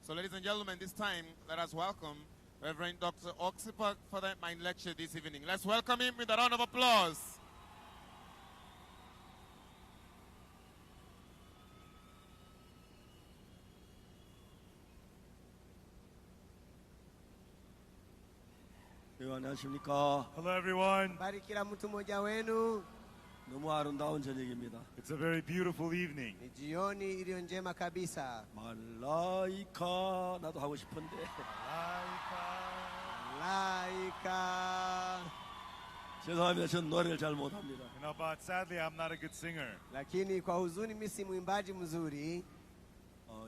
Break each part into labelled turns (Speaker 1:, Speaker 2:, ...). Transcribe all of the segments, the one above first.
Speaker 1: So, ladies and gentlemen, this time, let us welcome Reverend Dr. Oxipak for the main lecture this evening. Let's welcome him with a round of applause.
Speaker 2: 안녕하십니까.
Speaker 3: Hello everyone.
Speaker 4: Bari kila mtu mmoja wenu.
Speaker 2: 너무 아름다운 저녁입니다.
Speaker 3: It's a very beautiful evening.
Speaker 4: Ni jioni iliyo njema kabisa.
Speaker 2: 말라이카 나도 하고 싶은데.
Speaker 4: Malaika.
Speaker 2: 죄송합니다. 전 노래를 잘 못합니다.
Speaker 3: You know, but sadly I'm not a good singer.
Speaker 4: Lakini kwa huzuni mimi si mwimbaji mzuri.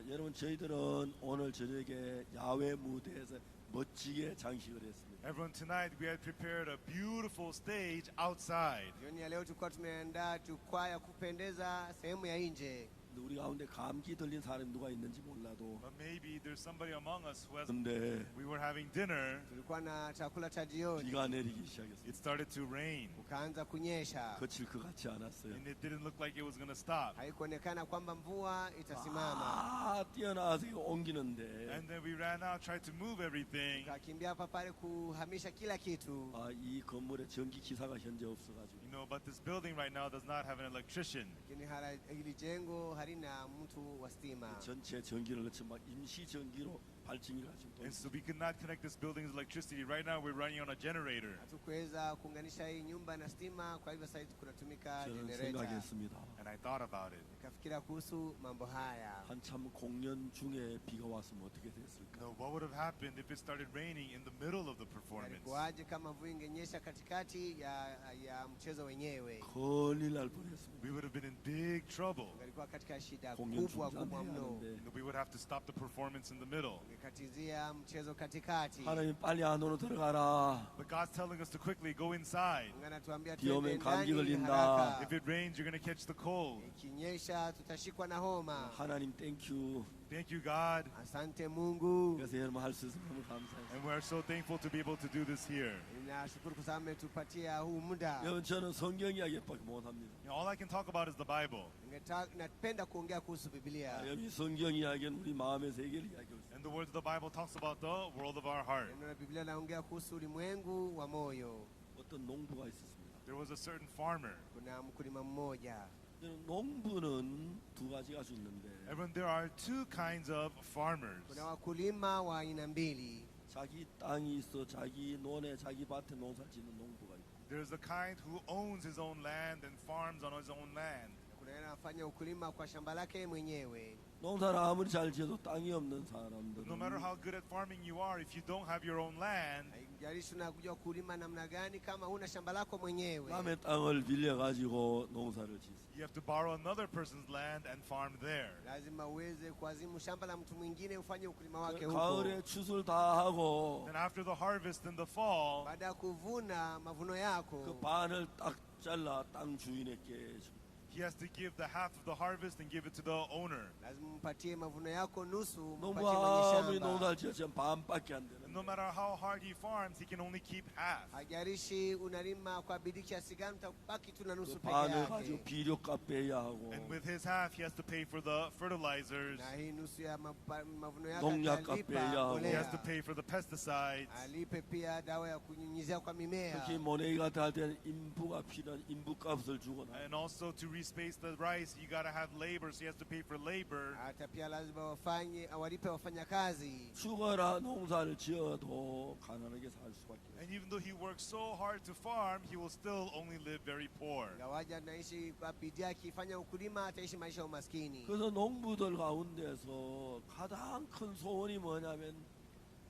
Speaker 2: 여러분 저희들은 오늘 저녁에 야외 무대에서 멋지게 장식을 했습니다.
Speaker 3: Everyone, tonight we had prepared a beautiful stage outside.
Speaker 4: Jioni ya leo tulikuwa tumeandaa jukwaa ya kupendeza sehemu ya nje.
Speaker 2: 근데 우리 가운데 감기 들린 사람이 누가 있는지 몰라도
Speaker 3: But maybe there's somebody among us who has.
Speaker 2: 근데
Speaker 3: We were having dinner.
Speaker 4: Tulikuwa na chakula cha jioni.
Speaker 2: 비가 내리기 시작했어요.
Speaker 3: It started to rain.
Speaker 4: Kukaanza kunyesha.
Speaker 2: 그칠 것 같지 않았어요.
Speaker 3: And it didn't look like it was going to stop.
Speaker 4: Haikuonekana kwamba mvua itasimama.
Speaker 2: 뛰어나와서 이거 옮기는데
Speaker 3: And then we ran out, tried to move everything.
Speaker 4: Tukakimbia hapa pale kuhamisha kila kitu.
Speaker 2: 이 건물에 전기 기사가 현재 없어가지고
Speaker 3: You know, but this building right now does not have an electrician.
Speaker 4: Lakini hili jengo halina mtu wa stima.
Speaker 2: 전체 전기를 넣지 막 임시 전기로 발전기를 가지고 또
Speaker 3: And so we could not connect this building's electricity. Right now we're running on a generator.
Speaker 4: Hatukuweza kuunganisha hii nyumba na stima, kwa hivyo sasa kunatumika
Speaker 2: 저는
Speaker 4: generator.
Speaker 2: 생각했습니다.
Speaker 3: And I thought about it.
Speaker 4: Nikafikiria kuhusu mambo haya.
Speaker 2: 한참 공연 중에 비가 왔으면 어떻게 됐을까?
Speaker 3: Now, what would have happened if it started raining in the middle of the performance?
Speaker 4: Ilikuwaje kama mvua ingenyesha katikati ya mchezo wenyewe?
Speaker 2: 큰일 날 뻔했습니다.
Speaker 3: We would have been in big trouble.
Speaker 4: Ilikuwa katika shida
Speaker 2: 공연
Speaker 4: kubwa
Speaker 2: 중단해야
Speaker 4: mno.
Speaker 2: 하는데
Speaker 3: We would have to stop the performance in the middle.
Speaker 4: Ingekatizia mchezo katikati.
Speaker 2: 하나님 빨리 안으로 들어가라.
Speaker 3: But God's telling us to quickly go inside.
Speaker 4: Mungu anatuambia
Speaker 2: 비 오면
Speaker 4: tuende
Speaker 2: 감기
Speaker 4: ndani
Speaker 2: 걸린다.
Speaker 4: haraka.
Speaker 3: If it rains, you're going to catch the cold.
Speaker 4: Ikinyesha tutashikwa na homa.
Speaker 2: 하나님 땡큐.
Speaker 3: Thank you, God.
Speaker 4: Asante Mungu.
Speaker 2: 그래서 여러분 할 수 있어서 너무 감사해요.
Speaker 3: And we're so thankful to be able to do this here.
Speaker 4: Ninashukuru kwa sababu umetupatia huu muda.
Speaker 2: 여러분 저는 성경 이야기밖에 못합니다.
Speaker 3: You know, all I can talk about is the Bible.
Speaker 4: Napenda kuongea kuhusu Biblia.
Speaker 2: 여러분 성경 이야기는 우리 마음의 세계를 이야기하고 있어요.
Speaker 3: And the words of the Bible talks about the world of our heart.
Speaker 4: Neno la Biblia naongea kuhusu ulimwengu wa moyo.
Speaker 2: 어떤 농부가 있었습니다.
Speaker 3: There was a certain farmer.
Speaker 4: Kuna mkulima mmoja.
Speaker 2: 농부는 두 가지가 수 있는데
Speaker 3: Everyone, there are two kinds of farmers.
Speaker 4: Kuna wakulima wa aina mbili.
Speaker 2: 자기 땅이 있어 자기 논에 자기 밭에 농사 짓는 농부가 있고
Speaker 3: There's the kind who owns his own land and farms on his own land.
Speaker 4: Kuna yule anafanya ukulima kwa shamba lake mwenyewe.
Speaker 2: 농사를 아무리 잘 지어도 땅이 없는
Speaker 3: No matter
Speaker 2: 사람들은
Speaker 3: how good at farming you are, if you don't have your own land,
Speaker 4: Haijalishi unajua kulima namna gani, kama huna shamba lako mwenyewe.
Speaker 2: 남의 땅을 빌려가지고 농사를 짓습니다.
Speaker 3: you have to borrow another person's land and farm there.
Speaker 4: Lazima uweze kuazimu shamba la mtu mwingine ufanye ukulima wake huko.
Speaker 2: 가을에 추수를 다 하고
Speaker 3: Then after the harvest in the fall,
Speaker 4: Baada ya kuvuna mavuno yako,
Speaker 2: 그 반을 딱 잘라 땅 주인에게 줍니다.
Speaker 3: he has to give the half of the harvest and give it to the owner.
Speaker 4: lazima mpatie mavuno yako nusu, mpatie
Speaker 2: 농부
Speaker 4: mwenye
Speaker 2: 아무리
Speaker 4: shamba.
Speaker 2: 농사를 지었지만 반밖에 안
Speaker 3: And no
Speaker 2: 되는데
Speaker 3: matter how hard he farms, he can only keep half.
Speaker 4: Haijalishi unalima kwa bidii kiasi gani, utabaki tu na nusu
Speaker 2: 그
Speaker 4: peke
Speaker 2: 반을 가지고
Speaker 4: yake.
Speaker 2: 비료값 빼야 하고
Speaker 3: And with his half, he has to pay for the fertilizers.
Speaker 4: Na hii nusu ya mavuno yake
Speaker 2: 농약
Speaker 4: atalipa
Speaker 2: 값 빼야 하고.
Speaker 3: He has to
Speaker 4: mbolea.
Speaker 3: pay for the pesticides.
Speaker 4: Alipe pia dawa ya kunyunyizia kwa mimea.
Speaker 2: 특히 모내기 같은 할 때는 인부가 필요한 인부값을 주거나
Speaker 3: And also to respace the rice, you gotta have labor, so he has to pay for labor.
Speaker 4: Hata pia lazima awalipe wafanyakazi.
Speaker 2: 죽어라 농사를 지어도 가난하게 살 수밖에 없어요.
Speaker 3: And even though he works so hard to farm, he will still only live very poor.
Speaker 4: Ingawaje anaishi kwa bidii, akifanya ukulima ataishi maisha ya umaskini.
Speaker 2: 그래서 농부들 가운데서 가장 큰 소원이 뭐냐면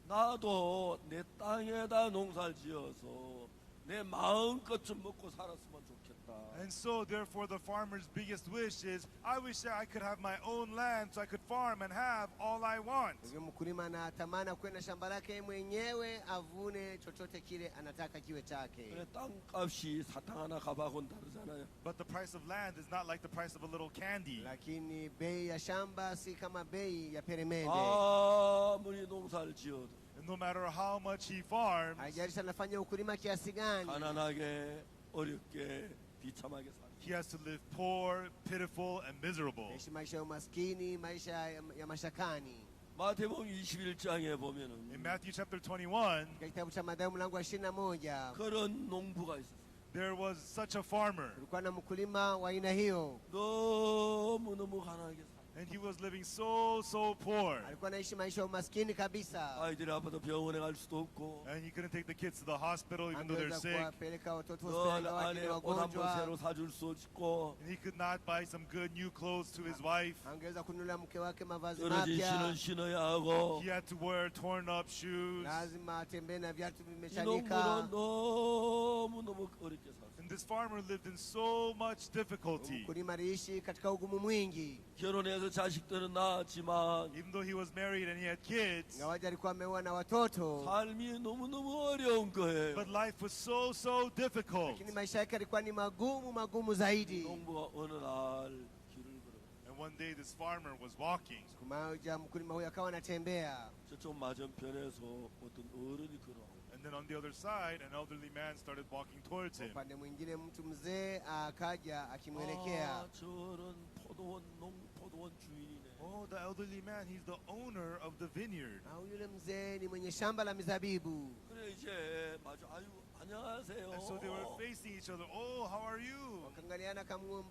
Speaker 2: 나도 내 땅에다 농사를 지어서 내 마음껏 좀 먹고 살았으면 좋겠다.
Speaker 3: And so, therefore, the farmer's biggest wish is, I wish I could have my own land so I could farm and have all I want.
Speaker 4: Hivyo mkulima anatamani kwenda shamba lake mwenyewe avune chochote kile anataka kiwe chake.
Speaker 2: 그래, 땅값이 사탕 하나 가방은 다르잖아요.
Speaker 3: But the price of land is not like the price of a little candy.
Speaker 4: Lakini bei ya shamba si kama bei ya peremende.
Speaker 2: 아무리 농사를 지어도
Speaker 3: And no matter how much he farms,
Speaker 4: Haijalishi anafanya ukulima kiasi gani,
Speaker 2: 가난하게 어렵게 비참하게 살아요.
Speaker 3: he has to live poor, pitiful, and miserable.
Speaker 4: aishi maisha ya umaskini, maisha ya mashakani.
Speaker 2: 마태복음 21장에 보면은
Speaker 3: In Matthew chapter 21,
Speaker 4: Katika kitabu cha Mathayo mlango wa 21
Speaker 2: 그런 농부가 있었어요.
Speaker 3: there was such a farmer,
Speaker 4: kulikuwa na mkulima wa aina hiyo.
Speaker 2: 너무너무 가난하게 살아.
Speaker 3: and he was living so poor.
Speaker 4: Alikuwa anaishi maisha ya umaskini kabisa.
Speaker 2: 아이들이 아파도 병원에 갈 수도 없고
Speaker 3: And he couldn't take the kids to the hospital even though they're
Speaker 4: Angeweza
Speaker 3: sick.
Speaker 4: kuwapeleka watoto
Speaker 2: 그
Speaker 4: hospitali ingawa
Speaker 2: 안에
Speaker 4: ni
Speaker 2: 옷 한 번 새로
Speaker 4: wagonjwa.
Speaker 2: 사줄 수 없고
Speaker 3: And he could not buy some good new clothes to his wife.
Speaker 4: Angeweza kununulia mke wake mavazi
Speaker 2: 떨어진 신을
Speaker 4: mapya.
Speaker 2: 신어야 하고
Speaker 3: He had to wear torn up shoes.
Speaker 4: Lazima atembee na viatu
Speaker 2: 이
Speaker 4: vimechanika.
Speaker 2: 농부는 너무너무 어렵게 살았어요.
Speaker 3: And this farmer lived in so much difficulty.
Speaker 4: Mkulima aliishi katika ugumu mwingi.
Speaker 2: 결혼해서 자식들은 낳았지만
Speaker 3: Even though he was married and he had kids,
Speaker 4: Ingawaje alikuwa ameoa na watoto,
Speaker 2: 삶이 너무너무 어려운 거예요.
Speaker 3: but life was so difficult.
Speaker 4: lakini maisha yake yalikuwa ni magumu zaidi.
Speaker 2: 농부가 어느 날 길을 걸어
Speaker 3: And one day this farmer was walking,
Speaker 4: Siku moja mkulima huyo akawa anatembea,
Speaker 2: 저쪽 맞은편에서 어떤 어른이 걸어.
Speaker 3: and then on the other side, an elderly man started walking towards him.
Speaker 4: upande mwingine mtu mzee akaja akimwelekea.
Speaker 2: 저런 포도원 주인이네.
Speaker 3: Oh, the elderly man, he's the owner of the vineyard.
Speaker 4: Au yule mzee ni mwenye shamba la mizabibu.
Speaker 2: 그래 이제 마주 아유 안녕하세요.
Speaker 3: And so they were facing each other. Oh, how are you?
Speaker 4: Wakaangaliana,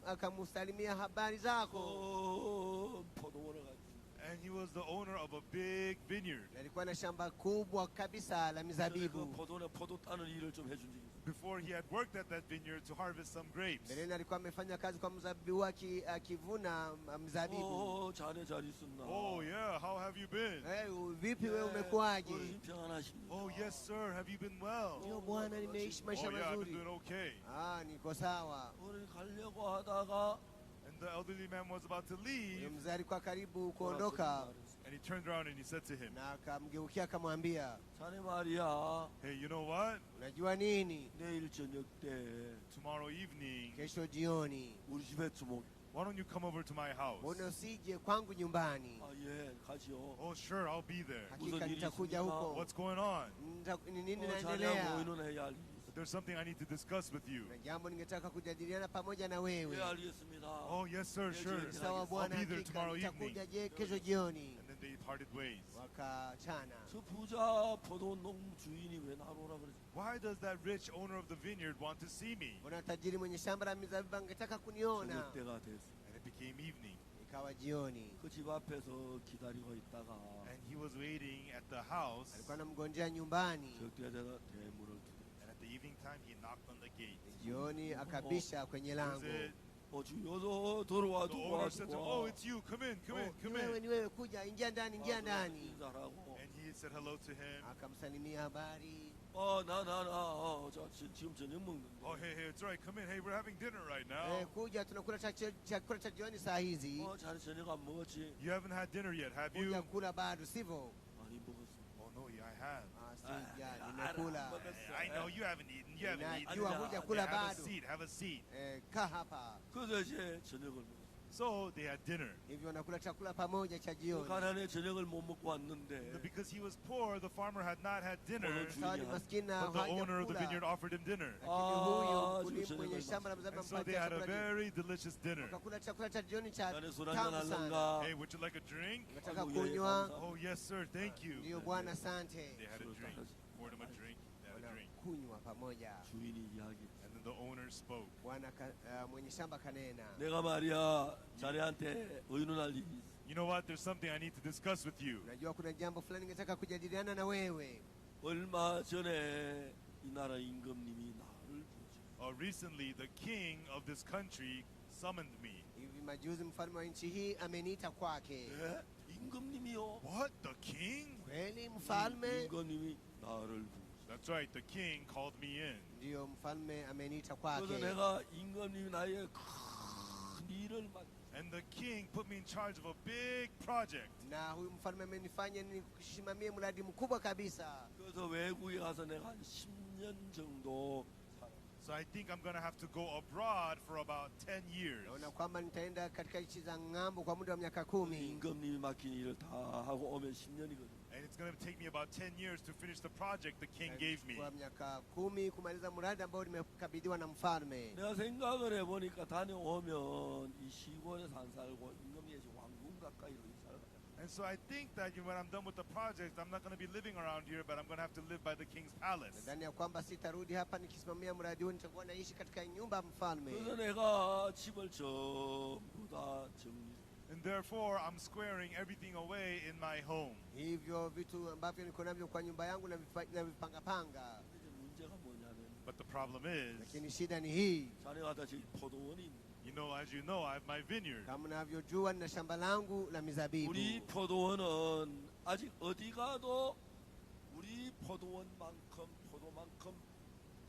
Speaker 4: akamusalimia habari zako.
Speaker 2: 포도원을 가지고.
Speaker 3: And he was the owner of a big vineyard.
Speaker 4: Na alikuwa na shamba kubwa kabisa la
Speaker 2: 그
Speaker 4: mizabibu.
Speaker 2: 포도원에 포도 따는 일을 좀 해준 적이 있어요.
Speaker 3: Before he had worked at that vineyard to harvest some grapes.
Speaker 4: Mbeleni alikuwa amefanya kazi kwa mzabibu wake akivuna mzabibu.
Speaker 2: 자네 잘 있었나?
Speaker 3: Oh, yeah, how have you been?
Speaker 4: Vipi wewe umekuwaje?
Speaker 2: 어르신 평안하십니까?
Speaker 3: Oh, yes, sir, have you been well?
Speaker 4: Ndio bwana, nimeishi maisha
Speaker 3: Oh, yeah, I've been
Speaker 4: mazuri.
Speaker 3: doing okay.
Speaker 4: Niko sawa.
Speaker 2: 어른이 가려고 하다가
Speaker 3: And the elderly man was about to
Speaker 4: Yule
Speaker 3: leave,
Speaker 4: mzee alikuwa karibu kuondoka
Speaker 3: and he turned around and he said to him,
Speaker 4: na akamgeukia akamwambia,
Speaker 2: 자네 말이야
Speaker 3: hey, you know what?
Speaker 4: unajua nini?
Speaker 2: 내일 저녁 때
Speaker 3: Tomorrow evening,
Speaker 4: Kesho jioni
Speaker 2: 우리 집에 좀 오게.
Speaker 3: why don't you come over to my house?
Speaker 4: mbona usije kwangu nyumbani?
Speaker 2: 예, 가지요.
Speaker 3: Oh, sure, I'll be there.
Speaker 4: Hakika
Speaker 2: 일이
Speaker 4: nitakuja
Speaker 2: 있습니까?
Speaker 4: huko.
Speaker 3: What's going on?
Speaker 4: Ni nini
Speaker 2: 자네하고
Speaker 4: naendelea?
Speaker 2: 의논해야 할 일이 있어.
Speaker 3: There's something I need to discuss with you.
Speaker 4: Na jambo ningetaka kujadiliana pamoja na wewe.
Speaker 2: 예, 알겠습니다.
Speaker 3: Oh, yes, sir, sure.
Speaker 4: Sawa
Speaker 3: I'll
Speaker 4: bwana,
Speaker 3: be there
Speaker 4: hakika
Speaker 3: tomorrow evening.
Speaker 4: nitakuja kesho jioni.
Speaker 3: And then they parted ways.
Speaker 4: Wakachana.
Speaker 2: 저 부자 포도원 농 주인이 왜 나로 오라 그러지?
Speaker 3: Why does that rich owner of the vineyard want to see me?
Speaker 4: Mbona tajiri mwenye shamba la mizabibu angetaka kuniona?
Speaker 2: 저녁 때가 됐어.
Speaker 3: And it became evening.
Speaker 4: Ikawa jioni.
Speaker 2: 그 집 앞에서 기다리고 있다가
Speaker 3: And he was waiting at the house.
Speaker 4: Alikuwa anamngojea nyumbani.
Speaker 2: 적대자가 대문을 두드려.
Speaker 3: And at the evening time, he knocked on the gate.
Speaker 4: Jioni akabisha kwenye
Speaker 3: Is
Speaker 4: lango.
Speaker 3: it?
Speaker 2: 주여서 들어와
Speaker 3: The owner said to him, oh,
Speaker 2: 들어와.
Speaker 3: it's you. Come in, come in,
Speaker 4: Ni
Speaker 3: come
Speaker 4: wewe,
Speaker 3: in.
Speaker 4: ni wewe, kuja, ingia ndani, ingia ndani.
Speaker 2: 인사하고.
Speaker 3: And he said hello to him.
Speaker 4: Akamsalimia habari.
Speaker 2: 지금 저녁 먹는데.
Speaker 3: Oh, hey, it's all right. Come in. Hey, we're having dinner right now.
Speaker 4: Kuja, tunakula chakula cha jioni saa hizi.
Speaker 2: 자네 저녁 안 먹었지?
Speaker 3: You haven't had dinner yet, have you?
Speaker 4: Kuja kula bado, sivyo?
Speaker 2: 많이 먹었어.
Speaker 3: Oh, no, yeah, I have.
Speaker 4: Sija, nimekula.
Speaker 3: I know you haven't eaten. You haven't eaten.
Speaker 4: Najua hujakula
Speaker 3: Have a
Speaker 4: bado.
Speaker 3: seat. Have a seat.
Speaker 4: Kaa hapa.
Speaker 2: 그래서 이제 저녁을 먹었어.
Speaker 3: So they had dinner.
Speaker 4: Hivyo nakula chakula pamoja cha jioni.
Speaker 2: 가난해 저녁을 못 먹고 왔는데.
Speaker 3: Because he was poor, the farmer had not had dinner.
Speaker 4: Sawa ni maskini na
Speaker 3: But the owner of the vineyard
Speaker 4: hajakula.
Speaker 3: offered him dinner.
Speaker 4: Lakini huyu
Speaker 2: 지금
Speaker 4: mkulima mwenye
Speaker 2: 저녁을
Speaker 4: shamba la
Speaker 2: 먹었어.
Speaker 4: mzabibu
Speaker 3: And so they
Speaker 4: ampatia
Speaker 3: had a
Speaker 4: chakula jioni.
Speaker 3: very delicious dinner.
Speaker 4: Wakakula chakula cha jioni cha
Speaker 2: 자네 술 한잔
Speaker 4: tamu sana.
Speaker 2: 할런가?
Speaker 3: Hey, would you like a drink?
Speaker 4: Unataka
Speaker 2: 아이고, 예,
Speaker 4: kunywa?
Speaker 2: 감사합니다.
Speaker 3: Oh, yes, sir. Thank you.
Speaker 4: Ndiyo bwana, asante.
Speaker 3: They had a drink. Poured him a drink. They had a drink.
Speaker 4: Kunywa pamoja.
Speaker 2: 주인이 이야기.
Speaker 3: And then the owner spoke.
Speaker 4: Bwana mwenye shamba kanena.
Speaker 2: 내가 말이야 자네한테 의논할 일이 있어.
Speaker 3: You know what? There's something I need to discuss with you.
Speaker 4: Unajua kuna jambo fulani ningetaka kujadiliana na wewe.
Speaker 2: 얼마 전에 이 나라 임금님이 나를 부르죠.
Speaker 3: Recently, the king of this country summoned me.
Speaker 4: Hivi majuzi mfalme wa nchi hii ameniita kwake.
Speaker 2: 예? 임금님이요?
Speaker 3: What? The king?
Speaker 4: Kweli mfalme?
Speaker 2: 임금님이 나를 부르죠.
Speaker 3: That's right. The king called me in.
Speaker 4: Ndiyo mfalme ameniita
Speaker 2: 그래서
Speaker 4: kwake.
Speaker 2: 내가 임금님이 나의 큰 일을 맡.
Speaker 3: And the king put me in charge of a big project.
Speaker 4: Na huyu mfalme amenifanya nisimamie mradi mkubwa kabisa.
Speaker 2: 그래서 외국에 가서 내가 한 10년 정도 살아.
Speaker 3: So I think I'm going to have to go abroad for about 10 years.
Speaker 4: Naona kwamba nitaenda katika nchi za ng'ambo kwa muda wa miaka 10.
Speaker 2: 임금님이 맡긴 일을 다 하고 오면 10년이거든.
Speaker 3: And it's going to take me about 10 years to finish the project the king gave me.
Speaker 4: Kwa miaka 10 kumaliza mradi ambao nimekabidhiwa na mfalme.
Speaker 2: 내가 생각을 해보니까 다녀오면 이 시골에서 안 살고 임금님이 왕궁 가까이로 살아가요.
Speaker 3: And so I think that when I'm done with the project, I'm not going to be living around here, but I'm going to have to live by the king's palace.
Speaker 4: Nadhani ya kwamba sitarudi hapa nikisimamia mradi huu, nitakuwa naishi katika nyumba ya mfalme.
Speaker 2: 그래서 내가 집을 전부 다 정리.
Speaker 3: And therefore, I'm squaring everything away in my home.
Speaker 4: Hivyo vitu ambavyo niko navyo kwa nyumba yangu navipanga.
Speaker 2: 이제 문제가 뭐냐면,
Speaker 3: But the problem is,
Speaker 4: Lakini shida ni hii,
Speaker 2: 자네가 다 저기 포도원이 있는.
Speaker 3: as you know, I have my vineyard.
Speaker 4: kama unavyojua nina shamba langu la mizabibu.
Speaker 2: 우리 포도원은 아직 어디 가도 우리 포도만큼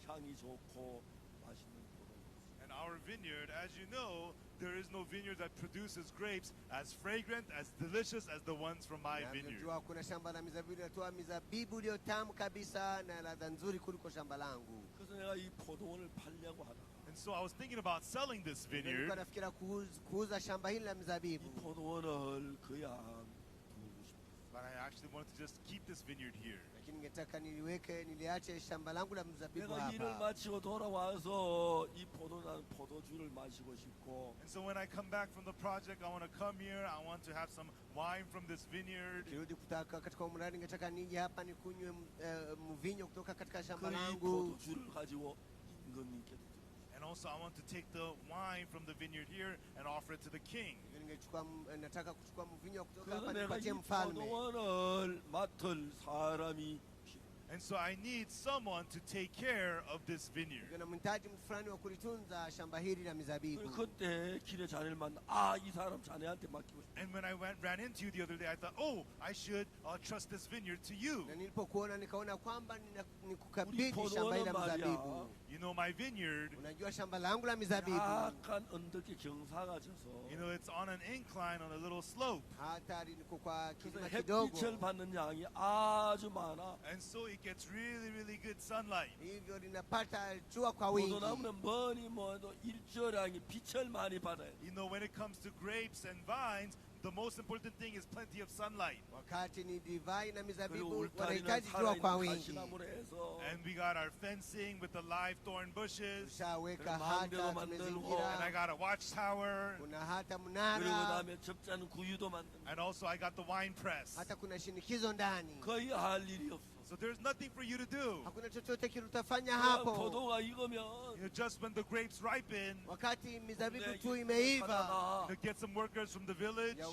Speaker 2: 향이 좋고 맛있는 포도원.
Speaker 3: And our vineyard, as you know, there is no vineyard that produces grapes as fragrant, as delicious as the ones from my vineyard.
Speaker 4: Navyojua kuna shamba la mizabibu linatoa mizabibu iliyo tamu kabisa na ladha nzuri kuliko shamba langu.
Speaker 2: 그래서 내가 이 포도원을 팔려고 하다가
Speaker 3: And so I was thinking about selling this
Speaker 4: Nilikuwa
Speaker 3: vineyard,
Speaker 4: nafikira kuuza shamba hili la
Speaker 2: 이
Speaker 4: mizabibu,
Speaker 2: 포도원을 그냥 두고 싶어.
Speaker 3: but I actually wanted to just keep this vineyard here.
Speaker 4: lakini ningetaka niliache shamba langu la mizabibu
Speaker 2: 내가 일을
Speaker 4: hapa.
Speaker 2: 마치고 돌아와서 이 포도주를 마시고 싶고
Speaker 3: And so when I come back from the project, I want to come here. I want to have some wine from this vineyard.
Speaker 4: Kirudi kutoka katika mradi, ningetaka nije hapa nikunywe mvinyo kutoka katika shamba
Speaker 2: 그 이
Speaker 4: langu.
Speaker 2: 포도주를 가지고 임금님께 드리고
Speaker 3: And also I want to take the wine from the vineyard here and offer it to the king.
Speaker 4: Nataka kuchukua mvinyo kutoka
Speaker 2: 그래서
Speaker 4: hapa
Speaker 2: 내가 이
Speaker 4: nipatie mfalme.
Speaker 2: 포도원을 맡을 사람이 필요해.
Speaker 3: And so I need someone to take care of this vineyard.
Speaker 4: Namhitaji mtu fulani wa kulitunza shamba hili la mizabibu.
Speaker 2: 그때 길에 자네를 만나 이 사람 자네한테 맡기고 싶어.
Speaker 3: And when I ran into you the other day, I thought, oh, I should trust this vineyard to you.
Speaker 4: Na nilipokuona nikaona kwamba
Speaker 2: 우리
Speaker 4: nikukabidhi shamba hili la
Speaker 2: 포도원은
Speaker 4: mizabibu.
Speaker 2: 말이야.
Speaker 3: You know, my vineyard,
Speaker 4: Unajua shamba langu la mizabibu
Speaker 2: 약간 언덕에 경사가 져서
Speaker 3: it's on an incline, on a little slope.
Speaker 4: hata niko kwa
Speaker 2: 그래서
Speaker 4: kilima
Speaker 2: 햇빛을
Speaker 4: kidogo,
Speaker 2: 받는 양이 아주 많아.
Speaker 3: And so it gets really, really good sunlight.
Speaker 4: hivyo linapata jua kwa wingi.
Speaker 2: 포도나무는 뭐니 뭐도 일조량이 빛을 많이 받아요.
Speaker 3: When it comes to grapes and vines, the most important thing is plenty of sunlight.
Speaker 4: Wakati ni divai na
Speaker 2: 그리고
Speaker 4: mizabibu
Speaker 2: 울타리는
Speaker 4: wanahitaji jua kwa
Speaker 2: 살아있는
Speaker 4: wingi.
Speaker 2: 가시나무로 해서
Speaker 3: And we got our fencing with the live thorn bushes.
Speaker 4: Tushaweka
Speaker 2: 그리고
Speaker 4: hata
Speaker 2: 망대도 만들고,
Speaker 3: And I
Speaker 4: tumezingira,
Speaker 3: got a watchtower.
Speaker 4: kuna hata
Speaker 2: 그리고
Speaker 4: mnara,
Speaker 2: 그다음에 접자는 구유도 만들고
Speaker 3: And also I got the wine press.
Speaker 4: hata kuna shinikizo ndani.
Speaker 2: 거의 할 일이 없어.
Speaker 3: So there's nothing for you to do.
Speaker 4: Hakuna chochote kile utafanya
Speaker 2: 그냥
Speaker 4: hapo.
Speaker 2: 포도가 익으면
Speaker 3: Just when the grapes ripen,
Speaker 4: Wakati mizabibu
Speaker 2: 동네
Speaker 4: tu imeiva,
Speaker 2: 가다가
Speaker 3: get some workers from the village
Speaker 4: ya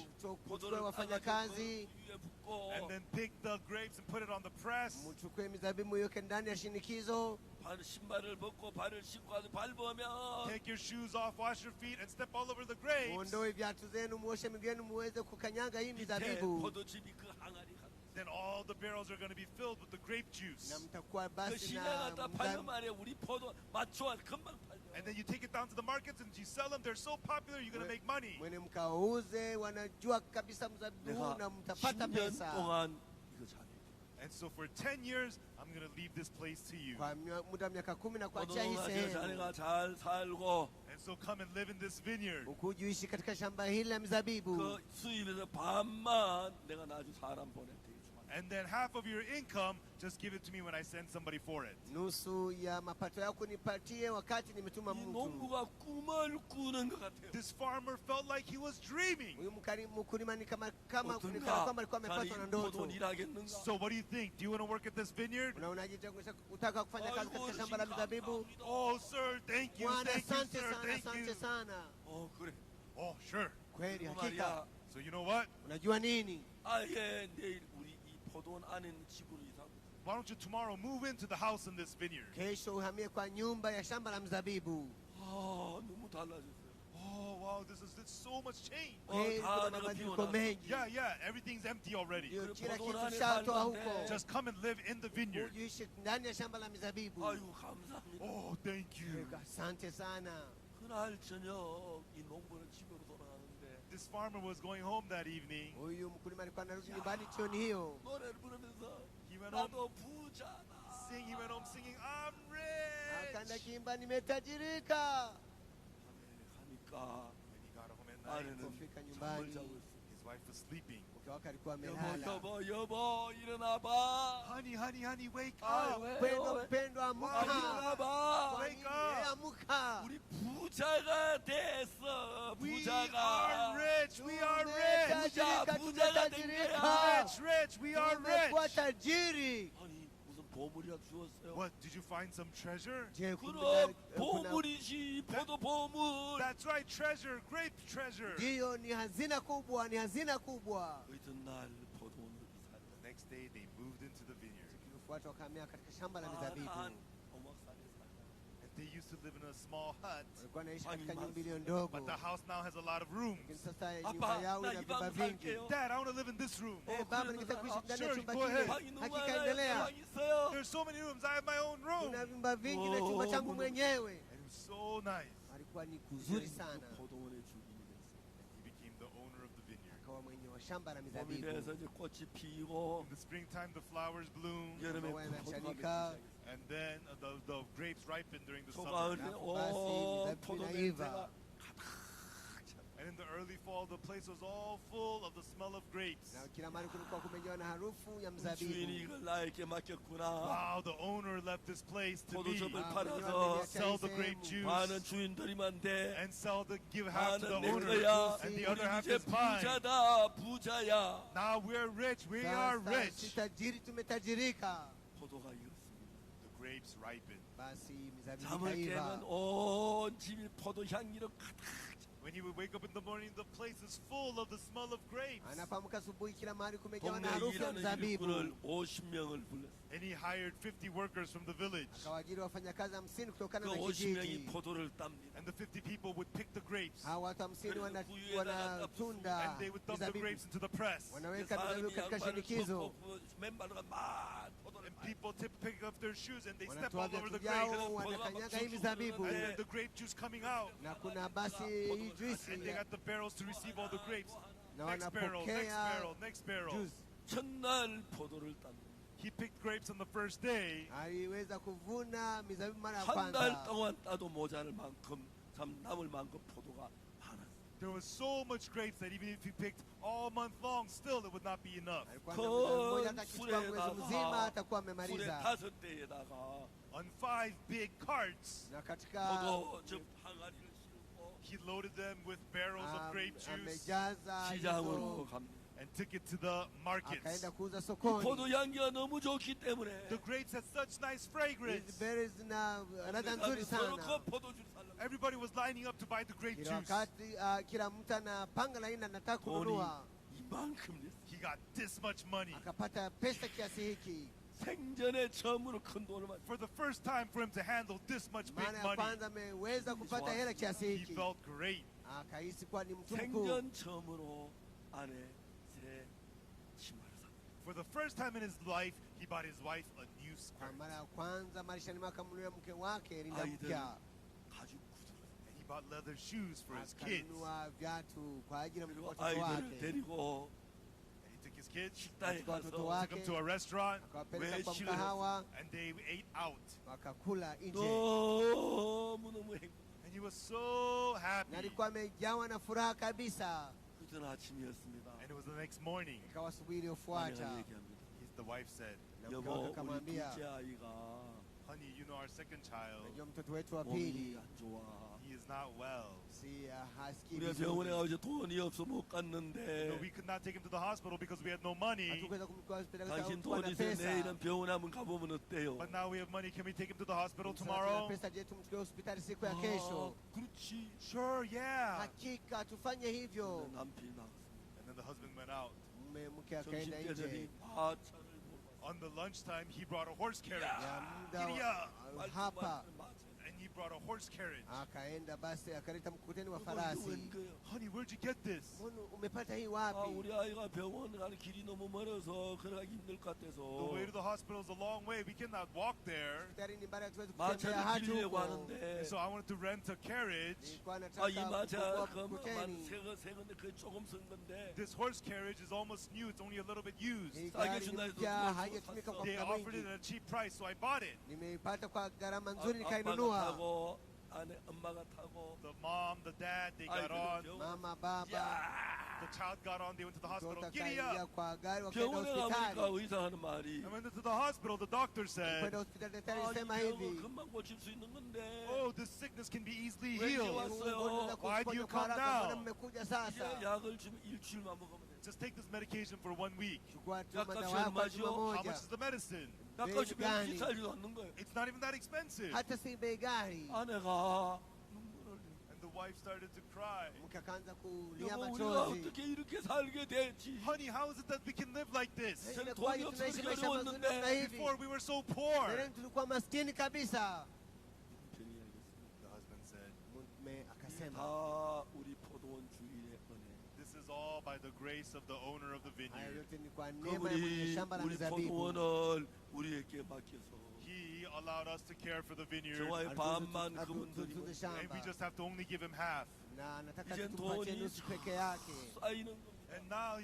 Speaker 2: 포도를
Speaker 4: uchukue wafanyakazi,
Speaker 2: 위에 붓고
Speaker 3: and then pick the grapes and put it on the press.
Speaker 4: mchukue mizabibu iweke ndani ya shinikizo,
Speaker 2: 신발을 벗고 발을 씻고 가서 밟으면
Speaker 3: Take your shoes off, wash your feet, and step all over the grapes.
Speaker 4: muondoe viatu zenu, muoshe miguu yenu, muweze kukanyanga hii
Speaker 2: 밑에
Speaker 4: mizabibu,
Speaker 2: 포도즙이 그 항아리 가득.
Speaker 3: Then all the barrels are going to be filled with the grape juice.
Speaker 4: na mtakuwa
Speaker 2: 그
Speaker 4: basi
Speaker 2: 시장
Speaker 4: na
Speaker 2: 갖다 팔면 말이야 우리 포도 맞춰 금방 팔려.
Speaker 3: And then you take it down to the markets and you sell them. They're so popular, you're going to make money.
Speaker 4: mwene mkauze, wanajua kabisa mzabibu huu
Speaker 2: 내가
Speaker 4: na mtapata
Speaker 2: 10년
Speaker 4: pesa.
Speaker 2: 동안 이거 잘해.
Speaker 3: And so for 10 years, I'm going to leave this place to you.
Speaker 4: Kwa muda wa miaka 10 na kuachia hii
Speaker 2: 포도농사지어
Speaker 4: sehemu,
Speaker 2: 자네가 잘 살고
Speaker 3: And so come and live in this vineyard.
Speaker 4: ukuji uishi katika shamba hili la mizabibu,
Speaker 2: 그 수입에서 반만 내가 나중 사람 보내 되게 주마.
Speaker 3: And then half of your income, just give it to me when I send somebody for it.
Speaker 4: nusu ya mapato yako nipatie wakati nimetuma
Speaker 2: 이
Speaker 4: mtu.
Speaker 2: 농부가 꿈을 꾸는 것 같아요.
Speaker 3: This farmer felt like he was dreaming.
Speaker 4: Huyu mkulima ni kama kwamba
Speaker 2: 어떤가?
Speaker 4: alikuwa amepatwa na
Speaker 2: 자네
Speaker 4: ndoto.
Speaker 2: 포도원 일하겠는가?
Speaker 3: So what do you think? Do you want to work at this vineyard?
Speaker 4: Unaonaje utaka kufanya kazi katika shamba la mizabibu?
Speaker 3: Oh, sir, thank you,
Speaker 4: Bwana,
Speaker 3: thank you,
Speaker 4: asante
Speaker 3: sir,
Speaker 4: sana,
Speaker 3: thank you.
Speaker 4: asante sana.
Speaker 2: 그래.
Speaker 3: Oh, sure.
Speaker 4: Kweli,
Speaker 2: 그
Speaker 4: hakika.
Speaker 2: 말이야.
Speaker 3: So you know what?
Speaker 4: Unajua nini?
Speaker 2: 아예 내일 우리 이 포도원 안에 있는 집으로 이사고.
Speaker 3: Why don't you tomorrow move into the house in this vineyard?
Speaker 4: Kesho uhamie kwa nyumba ya shamba la mzabibu.
Speaker 2: 너무 달라졌어요.
Speaker 3: Oh, wow, it's so much change.
Speaker 4: Kweli
Speaker 2: 다
Speaker 4: kuna
Speaker 2: 내가
Speaker 4: mabadiliko
Speaker 2: 비워놨어.
Speaker 4: mengi.
Speaker 3: Yeah, everything's empty already.
Speaker 4: Ndio, kila
Speaker 2: 포도원
Speaker 4: kitu
Speaker 2: 안에
Speaker 4: shatoa
Speaker 2: 살던데.
Speaker 4: huko.
Speaker 3: Just come and live in the vineyard.
Speaker 4: Ujiishi ndani ya shamba la mizabibu.
Speaker 2: 아유 감사합니다.
Speaker 3: Oh, thank you.
Speaker 4: Asante sana.
Speaker 2: 그날 저녁 이 농부는 집으로 돌아가는데
Speaker 3: This farmer was going home that evening.
Speaker 4: Huyu mkulima alikuwa anarudi nyumbani jioni hiyo.
Speaker 2: 노래를 부르면서
Speaker 3: He went home
Speaker 2: 나도 부자다.
Speaker 3: He went home singing, I'm rich.
Speaker 4: Akaenda kiimba nimetajirika.
Speaker 2: 가니까
Speaker 3: When he got home at night,
Speaker 2: 아내는
Speaker 4: Alipofika
Speaker 2: 잠을
Speaker 4: nyumbani,
Speaker 2: 자고 있어.
Speaker 3: his wife was sleeping.
Speaker 4: mke wake alikuwa
Speaker 2: 여보
Speaker 4: amelala.
Speaker 2: 여보 일어나 봐.
Speaker 3: Honey, wake
Speaker 2: 아,
Speaker 3: up.
Speaker 2: 왜?
Speaker 4: Mpendwa, mpendwa,
Speaker 2: 아,
Speaker 4: amuka.
Speaker 2: 일어나 봐.
Speaker 3: Wake up.
Speaker 4: Amuka.
Speaker 2: 우리 부자가 됐어.
Speaker 3: We
Speaker 2: 부자가.
Speaker 3: are rich. We are rich.
Speaker 2: 부자가 된 거야.
Speaker 3: Rich, rich. We are
Speaker 4: tumekuwa
Speaker 3: rich.
Speaker 4: tajiri.
Speaker 2: 아니 무슨 보물이라도 주었어요?
Speaker 3: What? Did you find some treasure?
Speaker 4: Je,
Speaker 2: 그럼
Speaker 4: kuna
Speaker 2: 보물이지 포도 보물.
Speaker 3: That's right, treasure, grape treasure.
Speaker 4: ndiyo, ni hazina kubwa, ni hazina kubwa.
Speaker 2: 그 이튿날 포도원을 이사를
Speaker 3: The next day, they moved into the vineyard.
Speaker 4: Ilifuata wakahamia katika shamba la mizabibu.
Speaker 2: 한 오목살에 살다.
Speaker 3: And they used to live in a small hut,
Speaker 4: Walikuwa wanaishi katika
Speaker 2: Pani
Speaker 4: nyumba iliyo
Speaker 3: but
Speaker 4: ndogo,
Speaker 3: the house now has a lot of rooms.
Speaker 4: lakini sasa
Speaker 2: 아빠,
Speaker 4: nyumba yao
Speaker 2: 나
Speaker 4: ina
Speaker 2: 이
Speaker 4: vyumba
Speaker 2: 방
Speaker 4: vingi.
Speaker 2: 살게요.
Speaker 3: Dad, I want to live in this room.
Speaker 4: Baba, ningetaka kuishi ndani ya
Speaker 3: Sure,
Speaker 4: chumba
Speaker 3: go
Speaker 4: kile.
Speaker 3: ahead.
Speaker 2: 방이 너무
Speaker 4: Hakika
Speaker 2: 많아요.
Speaker 4: endelea.
Speaker 2: 방 있어요.
Speaker 3: There's so many rooms. I have my own room.
Speaker 4: Kuna vyumba vingi na chumba changu mwenyewe.
Speaker 3: And it was so nice.
Speaker 4: Alikuwa ni kuzuri sana.
Speaker 2: 포도원의 주인이 됐어요.
Speaker 3: And he became the owner of the vineyard.
Speaker 4: Akawa mwenye wa shamba la
Speaker 2: 봄이
Speaker 4: mizabibu.
Speaker 2: 돼서 이제 꽃이 피고
Speaker 3: In the springtime, the flowers bloom.
Speaker 2: 여름에
Speaker 4: Maua
Speaker 2: 포도가 맺기
Speaker 4: yanachanika.
Speaker 2: 시작했어요.
Speaker 3: And then the grapes ripen during the summer.
Speaker 2: 초가을에
Speaker 4: Basi,
Speaker 2: 포도
Speaker 4: mizabibu
Speaker 2: 냄새가
Speaker 4: inaiva.
Speaker 3: And in the early fall, the place was all full of the smell of grapes.
Speaker 4: Na kila mahali kulikuwa kumejawa na harufu ya
Speaker 2: 주인이
Speaker 4: mzabibu.
Speaker 2: 이걸 나에게 맡겼구나.
Speaker 3: Wow, the owner left this place to me.
Speaker 2: 포도즙을
Speaker 4: Ah,
Speaker 2: 팔아서
Speaker 3: Sell the grape juice
Speaker 2: 많은 주인들이만 돼.
Speaker 3: and give half to the
Speaker 2: 나는 내
Speaker 3: owner.
Speaker 2: 거야.
Speaker 3: And the
Speaker 2: 우리
Speaker 3: other half
Speaker 2: 이제
Speaker 3: is mine.
Speaker 2: 부자다, 부자야.
Speaker 3: Now we're rich. We are
Speaker 4: Sasa
Speaker 3: rich.
Speaker 4: si tajiri, tumetajirika.
Speaker 2: 포도가 익었습니다.
Speaker 3: The grapes ripen.
Speaker 4: Basi mizabibu
Speaker 2: 잠을 깨면
Speaker 4: ikaiva.
Speaker 2: 온 집이 포도 향기로 가득.
Speaker 3: When you would wake up in the morning, the place is full of the smell of grapes.
Speaker 4: Anapoamka asubuhi, kila mahali kumejawa na
Speaker 2: 동네
Speaker 4: harufu ya
Speaker 2: 일하는
Speaker 4: mzabibu.
Speaker 2: 일꾼을 50명을 불렀어.
Speaker 3: And he hired 50 workers from the village.
Speaker 4: Akawaajiri wafanyakazi 50 kutokana
Speaker 2: 그
Speaker 4: na
Speaker 2: 50명이
Speaker 4: kijiji.
Speaker 2: 포도를 땁니다.
Speaker 3: And the 50 people would pick the grapes.
Speaker 4: Hawa watu 50 wanatunda
Speaker 3: And they would dump the
Speaker 4: mizabibu,
Speaker 3: grapes into the press.
Speaker 4: wanaweka mizabibu katika shinikizo,
Speaker 2: 맨발로가 막 포도를
Speaker 3: And people pick up their shoes and they step
Speaker 4: wanatoa
Speaker 3: all over the
Speaker 4: viatu
Speaker 3: grapes.
Speaker 4: vyao, wanakanyaga hii mizabibu,
Speaker 3: And then the grape juice coming out.
Speaker 4: na kuna basi hii juisi
Speaker 3: And they got the barrels to receive all the grapes.
Speaker 4: na
Speaker 3: Next barrel, next
Speaker 4: wanapokea
Speaker 3: barrel, next barrel.
Speaker 4: juice.
Speaker 2: 첫날 포도를 땁니다.
Speaker 3: He picked grapes on the first day.
Speaker 4: Aliweza kuvuna mizabibu mara ya
Speaker 2: 한 달
Speaker 4: kwanza.
Speaker 2: 동안 따도 모자랄 만큼 참 남을 만큼 포도가 많았어요.
Speaker 3: There was so much grapes that even if he picked all month long, still it would not be enough.
Speaker 4: Alikuwa na mizabibu mmoja atakichukua mwezi mzima
Speaker 2: 풀에다가
Speaker 4: atakuwa
Speaker 2: 풀에
Speaker 4: amemaliza.
Speaker 2: 5대에다가
Speaker 3: On 5 big carts,
Speaker 4: Na katika
Speaker 2: 포도즙 항아리를 싣고
Speaker 3: he loaded them with barrels of grape juice
Speaker 4: amejaza
Speaker 2: 시장으로
Speaker 4: hizo,
Speaker 2: 갑니다.
Speaker 3: and took it to the markets.
Speaker 4: akaenda kuuza
Speaker 2: 이 포도
Speaker 4: sokoni.
Speaker 2: 향기가 너무 좋기 때문에
Speaker 3: The grapes had such nice
Speaker 4: Hizi
Speaker 3: fragrance.
Speaker 4: berries zina ladha nzuri
Speaker 2: 서로
Speaker 4: sana.
Speaker 2: 포도주 살라.
Speaker 3: Everybody was lining up to buy the grape
Speaker 4: Kila
Speaker 3: juice.
Speaker 4: wakati kila mtu anapanga laini anataka
Speaker 2: 돈이
Speaker 4: kununua,
Speaker 2: 이만큼 됐어.
Speaker 3: He got this much money.
Speaker 4: akapata pesa kiasi hiki.
Speaker 2: 생전에 처음으로 큰 돈을 받.
Speaker 3: For the first time for him to handle this much big
Speaker 4: Mara ya
Speaker 3: money,
Speaker 4: kwanza ameweza kupata hela kiasi
Speaker 3: he
Speaker 4: hiki,
Speaker 3: felt great.
Speaker 4: akahisi kuwa ni mtu mkuu.
Speaker 2: 생전 처음으로 아내 새 치마를 사.
Speaker 3: For the first time in his life, he bought his wife a new
Speaker 4: Kwa
Speaker 3: skirt.
Speaker 4: mara ya kwanza maishani mwake akamnunulia mke wake rinda
Speaker 2: 아이들
Speaker 4: mpya,
Speaker 2: 가죽 구두를.
Speaker 3: And he bought leather shoes for his kids.
Speaker 4: akanunua viatu kwa ajili ya
Speaker 2: 그리고
Speaker 4: watoto
Speaker 2: 아이들을
Speaker 4: wake,
Speaker 2: 데리고
Speaker 3: And he took his kids,
Speaker 2: 식당에
Speaker 4: Katika watoto
Speaker 2: 가서
Speaker 4: wake
Speaker 3: took them to a restaurant,
Speaker 4: akawapeleka kwa
Speaker 2: 외식을
Speaker 4: mkahawa,
Speaker 3: and they ate out.
Speaker 4: wakakula nje,
Speaker 2: 너무너무 행복.
Speaker 3: And he was so
Speaker 4: na
Speaker 3: happy.
Speaker 4: alikuwa amejawa na furaha kabisa.
Speaker 2: 그전 아침이었습니다.
Speaker 3: And it was the next morning.
Speaker 4: Ikawa asubuhi
Speaker 2: 아내가
Speaker 4: iliyofuata,
Speaker 2: 얘기합니다.
Speaker 3: The wife said,
Speaker 4: na mke
Speaker 2: 여보,
Speaker 4: wake
Speaker 2: 우리
Speaker 4: akamwambia,
Speaker 2: 둘째 아이가
Speaker 3: honey, you know our second child,
Speaker 4: najua mtoto wetu wa
Speaker 2: 몸이
Speaker 4: pili
Speaker 2: 안 좋아.
Speaker 3: he is not well.
Speaker 4: si hasikii
Speaker 2: 우리가 병원에
Speaker 4: vizuri.
Speaker 2: 가서 돈이 없어 못
Speaker 3: So
Speaker 2: 갔는데
Speaker 3: we could not take him to the hospital because we had no money.
Speaker 4: Hatukuweza kumchukua hospitali kwa
Speaker 2: 당신
Speaker 4: sababu hakuwa
Speaker 2: 돈
Speaker 4: na
Speaker 2: 있으면
Speaker 4: pesa.
Speaker 2: 내일은 병원에 한번 가보면 어때요?
Speaker 3: But now we have money. Can we take him to the hospital
Speaker 4: Sasa tuna
Speaker 3: tomorrow?
Speaker 4: pesa, je, tumchukue hospitali siku ya
Speaker 2: 아,
Speaker 4: kesho?
Speaker 2: 그렇지.
Speaker 3: Sure, yeah.
Speaker 4: Hakika tufanye hivyo.
Speaker 2: 남편이 나갔습니다.
Speaker 3: And then the husband went out.
Speaker 4: Mke akaenda
Speaker 2: 점심 때더니
Speaker 4: nje
Speaker 2: 마차를 몰고
Speaker 3: On the lunchtime, he brought a horse carriage.
Speaker 4: ya muda
Speaker 3: Giddy
Speaker 4: wa-
Speaker 3: up.
Speaker 4: hapa,
Speaker 2: 마차.
Speaker 3: And he brought a horse carriage.
Speaker 4: akaenda basi akaleta mkuteni wa
Speaker 2: 이거
Speaker 4: farasi.
Speaker 2: 웬 거예요?
Speaker 3: Honey, where'd you get this?
Speaker 4: Mbona umepata hii
Speaker 2: 아,
Speaker 4: wapi?
Speaker 2: 우리 아이가 병원 가는 길이 너무 멀어서 걸어가기 힘들 것
Speaker 3: The
Speaker 2: 같아서
Speaker 3: way to the hospital is a long way. We cannot walk there.
Speaker 4: Hospitali ni mbali, hatuwezi kutembea
Speaker 2: 마차를
Speaker 4: hadi
Speaker 2: 빌리려고
Speaker 4: huko.
Speaker 2: 하는데
Speaker 3: So I wanted to rent a carriage.
Speaker 4: Nilikuwa
Speaker 2: 아, 이
Speaker 4: nataka
Speaker 2: 마차
Speaker 4: kufungua
Speaker 2: 그만
Speaker 4: mkuteni.
Speaker 2: 새 건데 그 조금 쓴 건데
Speaker 3: This horse carriage is almost new. It's only a little bit used.
Speaker 4: Hii
Speaker 2: 싸게
Speaker 4: gari
Speaker 2: 준다 해서
Speaker 4: mpya
Speaker 2: 샀어.
Speaker 4: haijatumika kwa
Speaker 3: They
Speaker 4: muda
Speaker 3: offered it
Speaker 4: mwingi.
Speaker 3: at a cheap price, so I bought it.
Speaker 4: Nimeipata kwa gharama
Speaker 2: 아,
Speaker 4: nzuri
Speaker 2: 아빠가
Speaker 4: nikainunua.
Speaker 2: 타고 아내 엄마가 타고
Speaker 3: The mom, the dad, they got
Speaker 2: 아이들은
Speaker 3: on.
Speaker 2: 병원
Speaker 4: Mama, baba,
Speaker 3: The child got on. They went to the hospital.
Speaker 4: mtoto
Speaker 3: Giddy
Speaker 4: akaingia
Speaker 3: up!
Speaker 4: kwa gari wakaenda
Speaker 2: 병원에 가보니까
Speaker 4: hospitali.
Speaker 2: 의사 하는 말이
Speaker 3: And when they went to the hospital, the doctor said,
Speaker 4: Kwenda hospitali daktari
Speaker 2: 이
Speaker 4: alisema
Speaker 2: 병은
Speaker 4: hivi,
Speaker 2: 금방 고칠 수 있는 건데
Speaker 3: "Oh, this sickness can be easily
Speaker 2: 왜 이제
Speaker 3: healed.
Speaker 2: 왔어요?
Speaker 3: Why do you
Speaker 4: kuponya kwa
Speaker 3: come
Speaker 4: haraka, mbona
Speaker 3: now?
Speaker 4: mmekuja
Speaker 2: 이제
Speaker 4: sasa?
Speaker 2: 약을 주면 일주일만 먹으면 돼.
Speaker 3: Just take this medication for 1 week."
Speaker 4: Chukua tu
Speaker 2: 약값이
Speaker 4: madawa yako kwa juma
Speaker 2: 얼마죠?
Speaker 3: How
Speaker 4: moja.
Speaker 3: much is the medicine?
Speaker 2: 약값이
Speaker 4: bei gani?
Speaker 2: 비싸지도 않는 거예요.
Speaker 3: It's not even that expensive.
Speaker 4: Hata si bei ghali.
Speaker 2: 아내가 눈물을 흘리고
Speaker 3: And the wife started to cry.
Speaker 4: Mke akaanza kulia
Speaker 2: 여보 우리가
Speaker 4: machozi.
Speaker 2: 어떻게 이렇게 살게 됐지?
Speaker 3: Honey, how is it that we can live like this?
Speaker 2: 전
Speaker 4: Imekuwaje
Speaker 2: 돈이
Speaker 4: tunaishi
Speaker 2: 없어서
Speaker 4: maisha mazuri namna
Speaker 2: 어려웠는데
Speaker 4: hivi?
Speaker 3: Before we were so poor.
Speaker 4: Mbeleni tulikuwa maskini kabisa.
Speaker 2: 편히 알겠습니다.
Speaker 3: The husband said,
Speaker 4: Mume akasema,
Speaker 2: 다 우리 포도원 주인의 은혜.
Speaker 3: "This is all by the grace of the owner of the
Speaker 4: haya
Speaker 3: vineyard.
Speaker 4: yote ni kwa neema ya mwenye
Speaker 2: 그분이
Speaker 4: shamba la
Speaker 2: 우리
Speaker 4: mizabibu.
Speaker 2: 포도원을 우리에게 맡겨서
Speaker 3: He allowed us to care for the vineyard,
Speaker 2: 저와의 반만 그분들이
Speaker 4: Atutunze
Speaker 3: and we
Speaker 4: shamba
Speaker 3: just have to only give him half."
Speaker 4: na nataka
Speaker 2: 이제
Speaker 4: tumpatie
Speaker 2: 돈이
Speaker 4: nusu peke yake.
Speaker 2: 쌓이는 겁니다.
Speaker 3: And now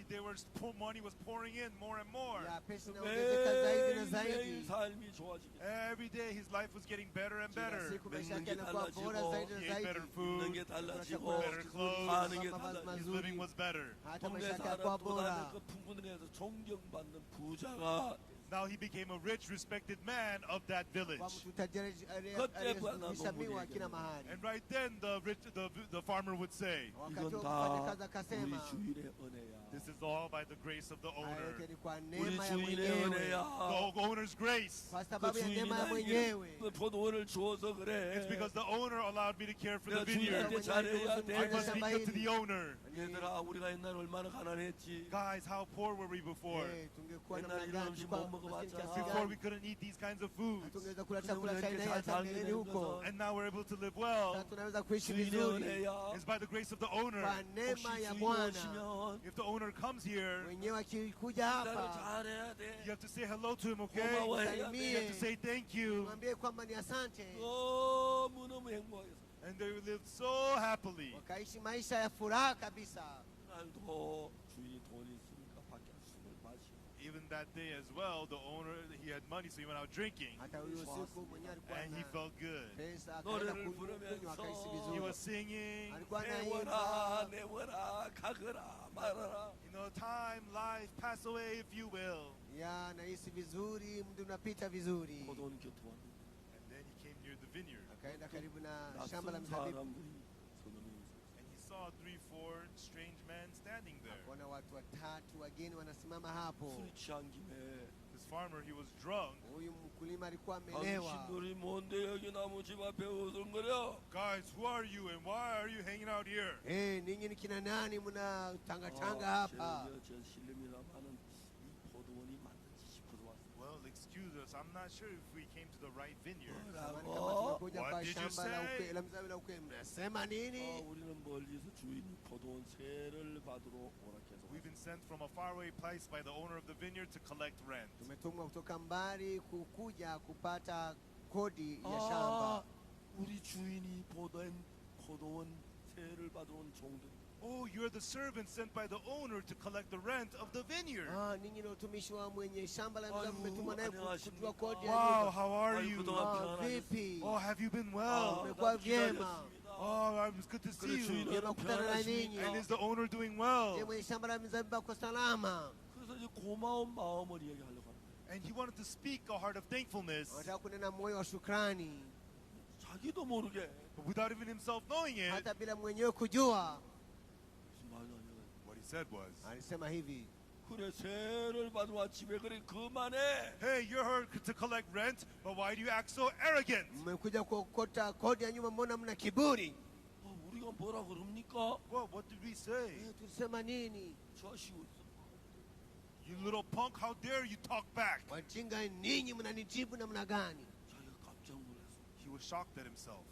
Speaker 3: money was pouring in more and more.
Speaker 4: Ya pesa inaongezeka zaidi na
Speaker 2: 매일매일
Speaker 4: zaidi.
Speaker 2: 삶이 좋아지게
Speaker 3: Every day his life was getting better and
Speaker 4: Kila
Speaker 3: better.
Speaker 4: siku maisha
Speaker 2: 먹는
Speaker 4: yake
Speaker 2: 게
Speaker 4: yanakuwa bora
Speaker 2: 달라지고,
Speaker 4: zaidi
Speaker 3: He
Speaker 4: na
Speaker 3: ate
Speaker 4: zaidi.
Speaker 3: better
Speaker 2: 입는
Speaker 3: food,
Speaker 2: 게
Speaker 4: Anakula
Speaker 2: 달라지고
Speaker 3: better
Speaker 4: vizuri,
Speaker 3: clothes,
Speaker 2: 하는 게
Speaker 4: mavazi
Speaker 2: 달라지고
Speaker 3: his
Speaker 4: mazuri,
Speaker 3: living was better.
Speaker 4: hata
Speaker 2: 동네
Speaker 4: maisha yake yanakuwa
Speaker 2: 사람보다는
Speaker 4: bora.
Speaker 2: 그 풍부해서 존경받는 부자가
Speaker 3: Now he became a rich, respected man of that village.
Speaker 4: Kwa mtu tajiri
Speaker 2: Kati bwana
Speaker 4: aliyeheshimiwa
Speaker 2: Mungu
Speaker 4: kila
Speaker 2: ndiye.
Speaker 4: mahali.
Speaker 3: And right then the farmer would say,
Speaker 4: Wakati
Speaker 2: 이건
Speaker 4: wa
Speaker 2: 다
Speaker 4: mfanyakazi
Speaker 2: 우리
Speaker 4: akasema,
Speaker 2: 주인의 은혜야.
Speaker 3: "This is all by the grace of the
Speaker 4: haya
Speaker 3: owner,
Speaker 4: yote ni kwa
Speaker 2: 우리
Speaker 4: neema ya
Speaker 2: 주인의
Speaker 4: mwenyewe,
Speaker 2: 은혜야.
Speaker 3: the owner's grace.
Speaker 4: kwa
Speaker 2: 그
Speaker 4: sababu ya
Speaker 2: 주인이
Speaker 4: neema ya
Speaker 2: 나에게
Speaker 4: mwenyewe.
Speaker 2: 그 포도원을 주어서 그래.
Speaker 3: It's because the owner allowed me to care for the
Speaker 2: 내가
Speaker 3: vineyard.
Speaker 2: 주인한테 잘해야
Speaker 3: I
Speaker 2: 돼.
Speaker 3: must be good to the owner."
Speaker 2: 얘들아 우리가 옛날에 얼마나 가난했지.
Speaker 3: Guys, how poor were we before?
Speaker 4: Eh, tungekuwa
Speaker 2: 옛날에
Speaker 4: namna
Speaker 2: 이런
Speaker 4: gani,
Speaker 2: 음식
Speaker 4: tulikuwa
Speaker 2: 못 먹어봤자.
Speaker 4: maskini kiasi
Speaker 3: Before
Speaker 4: gani,
Speaker 3: we couldn't eat these kinds of foods.
Speaker 4: tungeweza kula
Speaker 2: 근데
Speaker 4: chakula cha
Speaker 2: 우리가
Speaker 4: aina
Speaker 2: 이렇게
Speaker 4: hii
Speaker 2: 잘
Speaker 4: hata
Speaker 2: 살게
Speaker 4: mbeleni
Speaker 2: 된
Speaker 4: huko.
Speaker 2: 것은
Speaker 3: And now we're able to live well.
Speaker 4: Sasa tunaweza kuishi
Speaker 2: 주인의
Speaker 4: vizuri
Speaker 2: 은혜야.
Speaker 3: It's by the grace of the owner.
Speaker 4: kwa neema
Speaker 2: 혹시
Speaker 4: ya
Speaker 2: 주인이
Speaker 4: Bwana.
Speaker 2: 오시면
Speaker 3: If the owner comes here,
Speaker 4: Mwenyewe akikuja
Speaker 2: 나를
Speaker 4: hapa,
Speaker 2: 잘해야 돼.
Speaker 3: you have to say hello to him, okay?
Speaker 2: 고마워해야
Speaker 3: You have to
Speaker 2: 돼.
Speaker 3: say thank you.
Speaker 4: mwambie kwamba ni asante.
Speaker 2: 너무너무 행복하겠어.
Speaker 3: And they lived so happily.
Speaker 4: Wakaishi maisha ya furaha kabisa.
Speaker 2: 그날도 주인이 돈이 있으니까 밖에 술을 마시고
Speaker 3: Even that day as well, the owner, he had money, so he went out drinking.
Speaker 4: Hata huyo siku mwenyewe alikuwa
Speaker 3: And he
Speaker 4: na
Speaker 3: felt good.
Speaker 4: pesa, akaenda
Speaker 2: 노래를
Speaker 4: kunywa, akaishi
Speaker 2: 부르면서
Speaker 3: He
Speaker 4: vizuri.
Speaker 3: was singing.
Speaker 4: Alikuwa
Speaker 2: 내워라
Speaker 4: anaimba,
Speaker 2: 내워라 가거라 말아라.
Speaker 3: You know, time, life, pass away if you will.
Speaker 4: ya nahisi vizuri, muda unapita vizuri.
Speaker 2: 포도원 곁에 왔는데
Speaker 3: And then he came near the vineyard.
Speaker 4: Akaenda karibu na shamba la
Speaker 2: 낯선
Speaker 4: mzabibu,
Speaker 2: 사람들이 서너미 있었어요.
Speaker 3: And he saw 3-4 strange men standing there.
Speaker 4: akaona watu watatu wageni wanasimama hapo.
Speaker 2: 술이 취한 김에
Speaker 3: This farmer, he was drunk.
Speaker 4: Huyu mkulima alikuwa amelewa.
Speaker 2: 당신들이 뭔데 여기 나무집 앞에 우승거려?
Speaker 3: Guys, who are you and why are you hanging out here?
Speaker 4: Ninyi ni kina nani mnatangatanga hapa?
Speaker 2: 제 실례입니다만은 이 포도원이 맞는지 싶어서 왔어요.
Speaker 3: Well, excuse us. I'm not sure if we came to the right vineyard.
Speaker 4: Samahani
Speaker 2: 뭐라고?
Speaker 4: kama tumekuja
Speaker 3: What
Speaker 4: kwa
Speaker 3: did you
Speaker 4: shamba la
Speaker 3: say?
Speaker 4: ukwe- la mzabibu la ukweli. Mnasema nini?
Speaker 2: 우리는 멀리서 주인이 포도원 세를 받으러 오락해서
Speaker 3: We've been sent from a faraway place by the owner of the vineyard to collect rent.
Speaker 4: Tumetumwa kutoka mbali kukuja kupata kodi ya
Speaker 2: 아,
Speaker 4: shamba.
Speaker 2: 우리 주인이 포도원 세를 받으러 온 종들.
Speaker 3: Oh, you're the servant sent by the owner to collect the rent of the vineyard.
Speaker 4: Ninyi ni utumishi wa mwenye shamba la mzabibu,
Speaker 2: 아유,
Speaker 4: mmetumwa naye
Speaker 2: 안녕하십니까.
Speaker 4: kuchukua kodi ya
Speaker 3: Wow,
Speaker 4: nyumba.
Speaker 3: how are
Speaker 2: 아이고,
Speaker 3: you?
Speaker 2: 그동안
Speaker 4: Vipi?
Speaker 3: Oh, have you been
Speaker 2: 아,
Speaker 3: well?
Speaker 4: umekuwa
Speaker 2: 나도
Speaker 4: vyema.
Speaker 2: 기다렸습니다.
Speaker 3: Oh, it was good to
Speaker 2: 그래
Speaker 3: see you.
Speaker 2: 주인은
Speaker 4: Vyema kukutana na ninyi.
Speaker 3: And is the owner doing
Speaker 4: Je,
Speaker 3: well?
Speaker 4: mwenye shamba la mzabibu ako salama?
Speaker 2: 그래서 이제 고마운 마음을 이야기하려고 합니다.
Speaker 3: And he wanted to speak a heart of thankfulness,
Speaker 4: Wanataka kunena moyo wa shukrani,
Speaker 2: 자기도 모르게
Speaker 3: but without even himself knowing it.
Speaker 4: hata bila mwenyewe kujua.
Speaker 2: 무슨 말이 아니야.
Speaker 3: What he said was,
Speaker 4: Alisema hivi,
Speaker 2: 그래 세를 받으러 왔지 왜 그래 그만해.
Speaker 3: "Hey, you're here to collect rent, but why do you act so arrogant?"
Speaker 4: mmekuja kuokota kodi ya nyumba, mbona mna kiburi?
Speaker 2: 우리가 뭐라 그럽니까?
Speaker 3: Well, what did we say?
Speaker 4: Tulisema nini?
Speaker 2: 저시
Speaker 3: You little punk, how dare you talk back?
Speaker 4: Wajinga ninyi, mnanijibu namna gani?
Speaker 2: 자기가 깜짝 놀랐어.
Speaker 3: He was shocked at himself.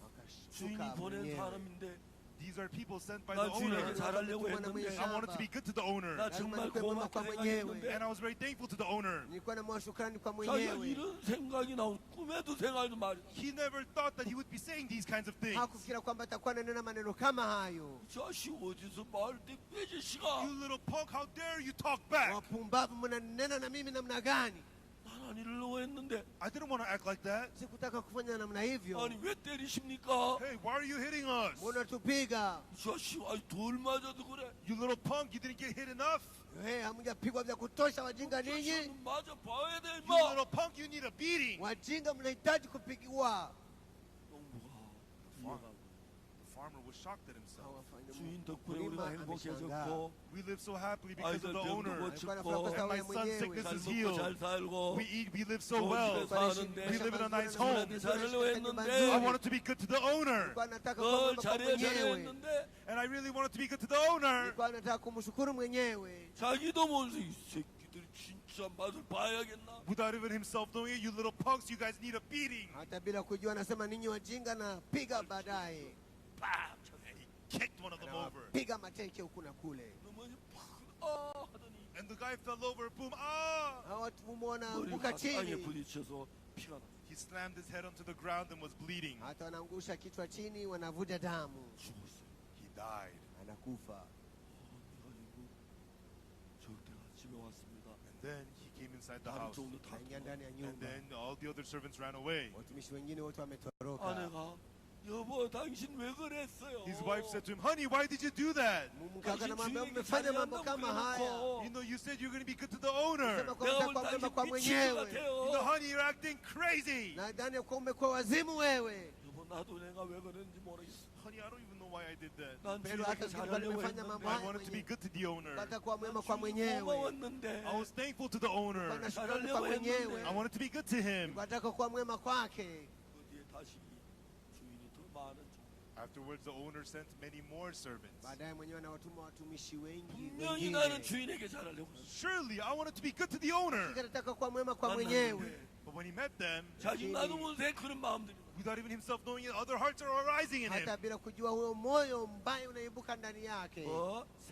Speaker 2: 주인이
Speaker 4: Akashtuka
Speaker 2: 보낸
Speaker 4: mwenyewe.
Speaker 2: 사람인데
Speaker 3: These are people sent by
Speaker 2: 나
Speaker 3: the
Speaker 2: 주인에게
Speaker 3: owner.
Speaker 2: 잘하려고 했는데
Speaker 3: I wanted to be good to the owner.
Speaker 2: 나 정말 고맙게 생각했는데
Speaker 3: And I was very thankful to the owner.
Speaker 4: Nilikuwa na moyo wa shukrani kwa
Speaker 2: 자기가
Speaker 4: mwenyewe.
Speaker 2: 이런 생각이 나온 꿈에도 생각도 말이야.
Speaker 3: He never thought that he would be saying these kinds of things.
Speaker 4: Hakufikira kwamba atakuwa ananena maneno kama hayo.
Speaker 2: 자식 어디서 말대
Speaker 3: You
Speaker 2: 꾀지씨가
Speaker 3: little punk, how dare you talk back?
Speaker 4: Wapumbavu, mnanena na mimi namna gani?
Speaker 2: 나는 아니려고 했는데
Speaker 3: I didn't want to act like that.
Speaker 4: sikutaka kufanya namna hivyo.
Speaker 2: 아니 왜 때리십니까?
Speaker 3: Hey, why are you hitting us?
Speaker 4: Mbona tupiga?
Speaker 2: 이 자식 아니 돌 맞아도 그래.
Speaker 3: You little punk, you didn't get hit enough.
Speaker 4: Hamjapigwa vya kutosha wajinga ninyi?
Speaker 2: 자식은 맞아 봐야 돼
Speaker 3: You
Speaker 2: 임마.
Speaker 3: little punk, you need a beating.
Speaker 4: Wajinga mnahitaji kupigiwa.
Speaker 2: 농부가
Speaker 3: The farmer was shocked at himself.
Speaker 2: 주인 덕분에 우리가 행복해졌고
Speaker 3: We live so happily because
Speaker 2: 아이들
Speaker 3: of the
Speaker 2: 병도
Speaker 3: owner.
Speaker 2: 고치고
Speaker 3: And my son's sickness
Speaker 2: 잘
Speaker 3: is
Speaker 2: 먹고
Speaker 3: healed.
Speaker 2: 잘 살고
Speaker 3: We eat, we live so
Speaker 2: 좋은
Speaker 3: well.
Speaker 2: 집에 사는데
Speaker 3: We live in a nice home.
Speaker 2: 누나한테 잘하려고
Speaker 3: I
Speaker 2: 했는데
Speaker 3: wanted to be good to the owner.
Speaker 4: Nilikuwa nataka
Speaker 2: 그걸
Speaker 4: kuwa mwema kwa
Speaker 2: 잘해야
Speaker 4: mwenyewe.
Speaker 2: 했는데
Speaker 3: And I really wanted to be good to the owner.
Speaker 4: Nilikuwa nataka kumshukuru mwenyewe.
Speaker 2: 자기도 모르면서 이 새끼들 진짜 맛을 봐야겠나?
Speaker 3: Without even himself knowing it, you little punks, you guys need a beating.
Speaker 4: Hata bila kujua, anasema ninyi wajinga, na piga baadaye,
Speaker 2: 빡!
Speaker 3: And he kicked one of them over.
Speaker 4: piga mateke huku na kule.
Speaker 2: 넘어지 팍! 하더니
Speaker 3: And the guy fell over, boom, ah!
Speaker 4: Hao watu mumeona
Speaker 2: 머리가
Speaker 4: anguka
Speaker 2: 땅에
Speaker 4: chini,
Speaker 2: 부딪혀서 피가 나.
Speaker 3: He slammed his head onto the ground and was bleeding.
Speaker 4: hata wanaangusha kichwa chini, wanavuja damu,
Speaker 2: 죽었어요.
Speaker 3: He died.
Speaker 4: anakufa.
Speaker 2: 그래가지고 적대가 집에 왔습니다.
Speaker 3: And then he came inside the
Speaker 2: 다른
Speaker 3: house.
Speaker 2: 쪽으로 다
Speaker 4: Kaingia ndani ya
Speaker 3: And
Speaker 4: nyumba,
Speaker 3: then all the other servants ran away.
Speaker 4: watumishi wengine wote wametoroka.
Speaker 2: 아내가 여보 당신 왜 그랬어요?
Speaker 3: His wife said to him, honey, why did you do that?
Speaker 4: Mkaka anamwambia mmefanya mambo kama haya,
Speaker 3: You know, you said you're going to be good to the owner.
Speaker 4: sema kwa
Speaker 2: 내가
Speaker 4: mtaka
Speaker 2: 볼
Speaker 4: mwema
Speaker 2: 당신
Speaker 4: kwa
Speaker 2: 미친 것
Speaker 4: mwenyewe,
Speaker 3: You know,
Speaker 2: 같아요.
Speaker 3: honey, you're acting crazy.
Speaker 4: na ndani ya kuwa umekuwa wazimu wewe.
Speaker 2: 여보 나도 내가 왜 그랬는지 모르겠어.
Speaker 3: Honey, I don't even know why I did that.
Speaker 2: 난
Speaker 4: Pero
Speaker 2: 주인에게
Speaker 4: hata nilikuwa
Speaker 2: 잘하려고
Speaker 4: nimefanya mambo
Speaker 2: 했는데
Speaker 3: I
Speaker 4: haya
Speaker 3: wanted to be
Speaker 4: mwenyewe,
Speaker 3: good to the owner.
Speaker 4: nataka kuwa mwema kwa
Speaker 2: 주인
Speaker 4: mwenyewe,
Speaker 2: 고마웠는데
Speaker 3: I was thankful to the owner.
Speaker 4: nilikuwa nashukrani kwa mwenyewe,
Speaker 3: I wanted to be good to him.
Speaker 4: nataka kuwa mwema kwake.
Speaker 2: 그 뒤에 다시 주인이 더 많은 종.
Speaker 3: Afterwards, the owner sent many more servants.
Speaker 4: Baadaye mwenyewe anawatuma watumishi wengi
Speaker 2: 분명히 나는
Speaker 4: wengine.
Speaker 2: 주인에게 잘하려고 했어.
Speaker 3: Surely, I wanted to be good to the owner.
Speaker 4: Nataka kuwa mwema kwa mwenyewe.
Speaker 3: But when he met them,
Speaker 2: 자기 나도 모르게 그런 마음들이.
Speaker 3: without even himself knowing it, other hearts are arising in him.
Speaker 4: Hata bila kujua, huyo moyo mbaya unaibuka ndani yake.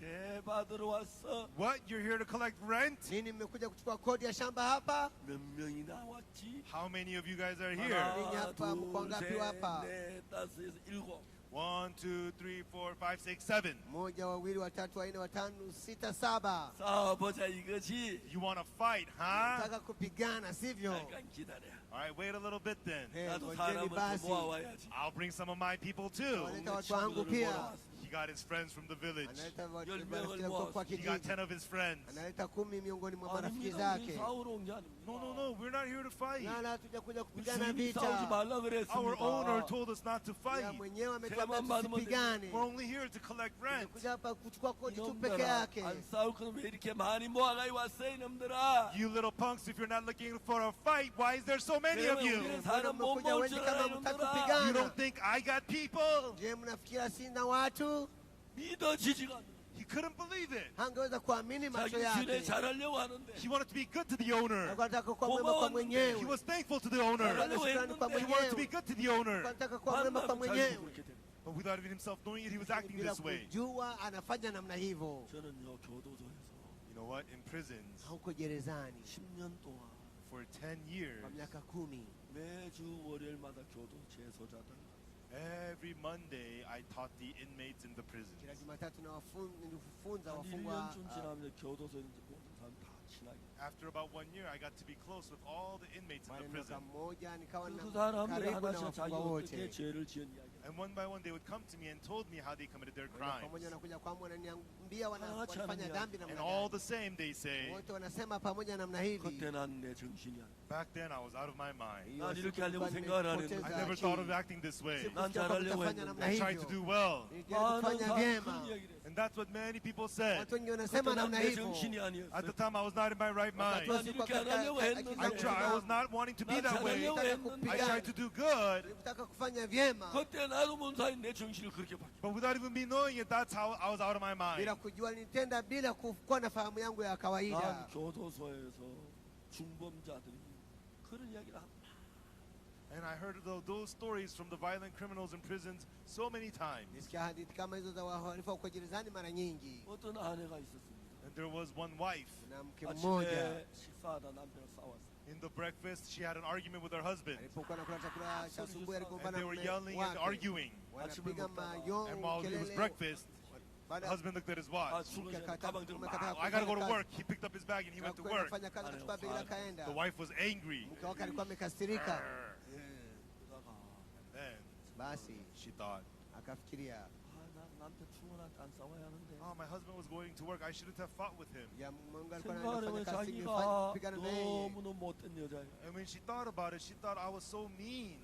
Speaker 2: 세 받으러 왔어.
Speaker 3: What? You're here to collect rent?
Speaker 4: Nini, mmekuja kuchukua kodi ya shamba hapa?
Speaker 2: 몇 명이 나왔지?
Speaker 3: How many of you guys are here?
Speaker 4: Ninyi hapa mko ngapi hapa?
Speaker 2: 넷, 다섯, 여섯, 일곱.
Speaker 3: 1, 2, 3, 4, 5, 6, 7.
Speaker 4: Moja, wawili, watatu, wanne, watano, sita, saba.
Speaker 2: 싸워보자 이거지.
Speaker 3: You want to fight, huh?
Speaker 4: Nataka kupigana, sivyo?
Speaker 2: 잠깐 기다려.
Speaker 3: All right, wait a little bit then.
Speaker 2: 나도
Speaker 4: Ngojeni
Speaker 2: 사람을 더
Speaker 4: basi,
Speaker 2: 모아와야지.
Speaker 3: I'll bring some of my people too.
Speaker 4: waleta watu wangu pia.
Speaker 3: He got his friends from the village.
Speaker 4: Analeta watu
Speaker 2: 10명을
Speaker 4: marafiki kutoka kwa
Speaker 3: He got
Speaker 4: kijiji,
Speaker 3: 10 of his friends.
Speaker 4: analeta 10 miongoni mwa marafiki
Speaker 2: 아닙니다. 우리
Speaker 4: zake.
Speaker 2: 싸우러 온 게 아닙니다.
Speaker 3: No, we're not here to fight.
Speaker 4: Wala hatujakuja
Speaker 2: 우리
Speaker 4: kupigana
Speaker 2: 주인이 싸우지
Speaker 4: vita.
Speaker 2: 말라
Speaker 3: Our owner
Speaker 2: 그랬습니다.
Speaker 3: told us not to
Speaker 4: Ya
Speaker 3: fight.
Speaker 4: mwenyewe
Speaker 2: Sema
Speaker 4: ametuambia
Speaker 2: mambo
Speaker 4: tusipigane.
Speaker 3: We're only here to collect rent.
Speaker 4: Kuja hapa kuchukua kodi tu peke
Speaker 2: 이놈들아
Speaker 4: yake.
Speaker 2: 안 싸울 거면 왜 이렇게 많이 모아가 왔어 이놈들아.
Speaker 3: You little punks, if you're not looking for a fight, why is there so many of you?
Speaker 2: 우리는 사람 못
Speaker 4: mmekuja
Speaker 2: 모을
Speaker 4: wengi
Speaker 2: 줄
Speaker 4: kama
Speaker 2: 알아
Speaker 4: mtaki
Speaker 2: 이놈들아.
Speaker 4: kupigana.
Speaker 3: You don't think I got people?
Speaker 4: Je, mnafikira sina watu?
Speaker 2: 믿어지지가 않아.
Speaker 3: He couldn't believe it.
Speaker 4: Hangeweza kuamini
Speaker 2: 자기
Speaker 4: macho
Speaker 2: 주인에
Speaker 4: yake.
Speaker 2: 잘하려고 하는데
Speaker 3: He wanted to be good to the owner.
Speaker 4: Alikuwa anataka kuwa mwema kwa
Speaker 3: He
Speaker 4: mwenyewe.
Speaker 3: was thankful to the owner.
Speaker 2: 잘하려고
Speaker 4: Shukrani kwa
Speaker 2: 했는데
Speaker 3: He wanted to be
Speaker 4: mwenyewe.
Speaker 3: good to the owner.
Speaker 4: Alikuwa anataka kuwa mwema kwa
Speaker 2: 만나면 자기도
Speaker 4: mwenyewe.
Speaker 2: 그렇게 됩니다.
Speaker 3: But without even himself knowing it, he was acting
Speaker 4: Bila
Speaker 3: this way.
Speaker 4: kujua anafanya namna hivyo.
Speaker 2: 저는요 교도소에서
Speaker 3: You know what? In prisons,
Speaker 4: Huko gerezani
Speaker 2: 10년 동안
Speaker 3: for 10 years,
Speaker 4: kwa miaka 10,
Speaker 2: 매주 월요일마다 교도 재소자들
Speaker 3: every Monday, I taught the inmates in the prisons.
Speaker 4: kila Jumatatu nilifunza
Speaker 2: 한
Speaker 4: wafungwa.
Speaker 2: 1년쯤 지나면 교도소에 이제 모든 사람 다 친하게.
Speaker 3: After about 1 year, I got to be close with all the inmates in the
Speaker 4: Mwaka
Speaker 3: prison.
Speaker 4: mmoja nikawa na
Speaker 2: 그 사람들이
Speaker 4: karibu na
Speaker 2: 하나씩 자기
Speaker 4: wafungwa
Speaker 2: 어떻게
Speaker 4: wote.
Speaker 2: 죄를 지은 이야기.
Speaker 3: And one by one, they would come to me and told me how they committed their crimes.
Speaker 4: Pamoja wanakuja kwangu wananiambia
Speaker 2: Acha
Speaker 4: wanafanya
Speaker 2: niambie.
Speaker 4: dhambi
Speaker 3: And
Speaker 4: namna
Speaker 3: all
Speaker 4: gani.
Speaker 3: the same, they say,
Speaker 4: Wote wanasema pamoja namna hivi.
Speaker 2: 그때 난 내 정신이 아니야.
Speaker 3: back then I was out of my mind.
Speaker 4: Hiyo
Speaker 2: 난
Speaker 4: siku
Speaker 2: 이렇게 하려고
Speaker 4: nilikuwa
Speaker 2: 생각을 안
Speaker 4: nimepoteza
Speaker 3: I
Speaker 2: 했는데.
Speaker 3: never
Speaker 4: akili.
Speaker 3: thought of acting this way.
Speaker 2: 난
Speaker 4: Sikufikiria kwamba
Speaker 2: 잘하려고
Speaker 4: nitafanya
Speaker 2: 했는데.
Speaker 4: namna
Speaker 3: I tried to
Speaker 4: hivyo.
Speaker 3: do well.
Speaker 4: Nilijaribu
Speaker 2: 많은
Speaker 4: kufanya
Speaker 2: 사람
Speaker 4: vyema.
Speaker 2: 그런 이야기를 했어.
Speaker 3: And that's what many people said.
Speaker 4: Watu wengi wanasema
Speaker 2: 그때
Speaker 4: namna
Speaker 2: 난 내
Speaker 4: hivyo.
Speaker 2: 정신이
Speaker 3: At
Speaker 2: 아니었어.
Speaker 3: the time, I was not in my right mind.
Speaker 2: 난 이렇게 안 하려고 했는데.
Speaker 3: I was not wanting to be that way. I tried to do good.
Speaker 4: Nilikutaka kufanya vyema
Speaker 2: 그때 나도 못사인 내 정신을 그렇게 바뀌어.
Speaker 3: But without even me knowing it, that's how I was out of my mind.
Speaker 4: bila kujua, nitenda bila kuwa na fahamu yangu ya
Speaker 2: 난
Speaker 4: kawaida.
Speaker 2: 교도소에서 중범자들이 그런 이야기를 한다.
Speaker 3: And I heard those stories from the violent criminals in prisons so many times.
Speaker 4: Nisikia hadithi kama hizo za wahalifu wako gerezani mara nyingi.
Speaker 2: 어떤 아내가 있었습니다.
Speaker 3: And there was one wife.
Speaker 4: Na mke mmoja
Speaker 2: 아침에 식사하다 남편을 싸웠어.
Speaker 3: In the breakfast, she had an argument with her husband.
Speaker 4: alipokuwa nakula chakula cha asubuhi
Speaker 3: And
Speaker 4: aligombana
Speaker 3: they
Speaker 4: na
Speaker 3: were
Speaker 4: mume
Speaker 3: yelling and
Speaker 4: wake.
Speaker 3: arguing.
Speaker 4: Wanapiga
Speaker 3: And
Speaker 4: mayowe,
Speaker 3: while it was
Speaker 4: kelele.
Speaker 3: breakfast, The husband looked at his watch.
Speaker 2: 출근 시간에 가방 들고 막
Speaker 3: Wow, I gotta go to work. He picked up his bag and he went to work.
Speaker 4: Fanya kazi akachukua begi lake akaenda.
Speaker 3: The wife was angry.
Speaker 4: Mke wake alikuwa amekasirika.
Speaker 2: 그러다가
Speaker 3: And then
Speaker 4: Basi
Speaker 3: she thought,
Speaker 4: akafikiria,
Speaker 2: 나 남편 출근한테 안 싸워야 하는데
Speaker 3: oh, my husband was going to work. I shouldn't have fought with him.
Speaker 4: ya Mungu alikuwa anaenda
Speaker 2: 생각하면
Speaker 4: kufanya kazi
Speaker 2: 자기가
Speaker 4: kupigana na yeye.
Speaker 2: 너무너무 못된 여자예요.
Speaker 3: And when she thought about it, she thought I was so mean.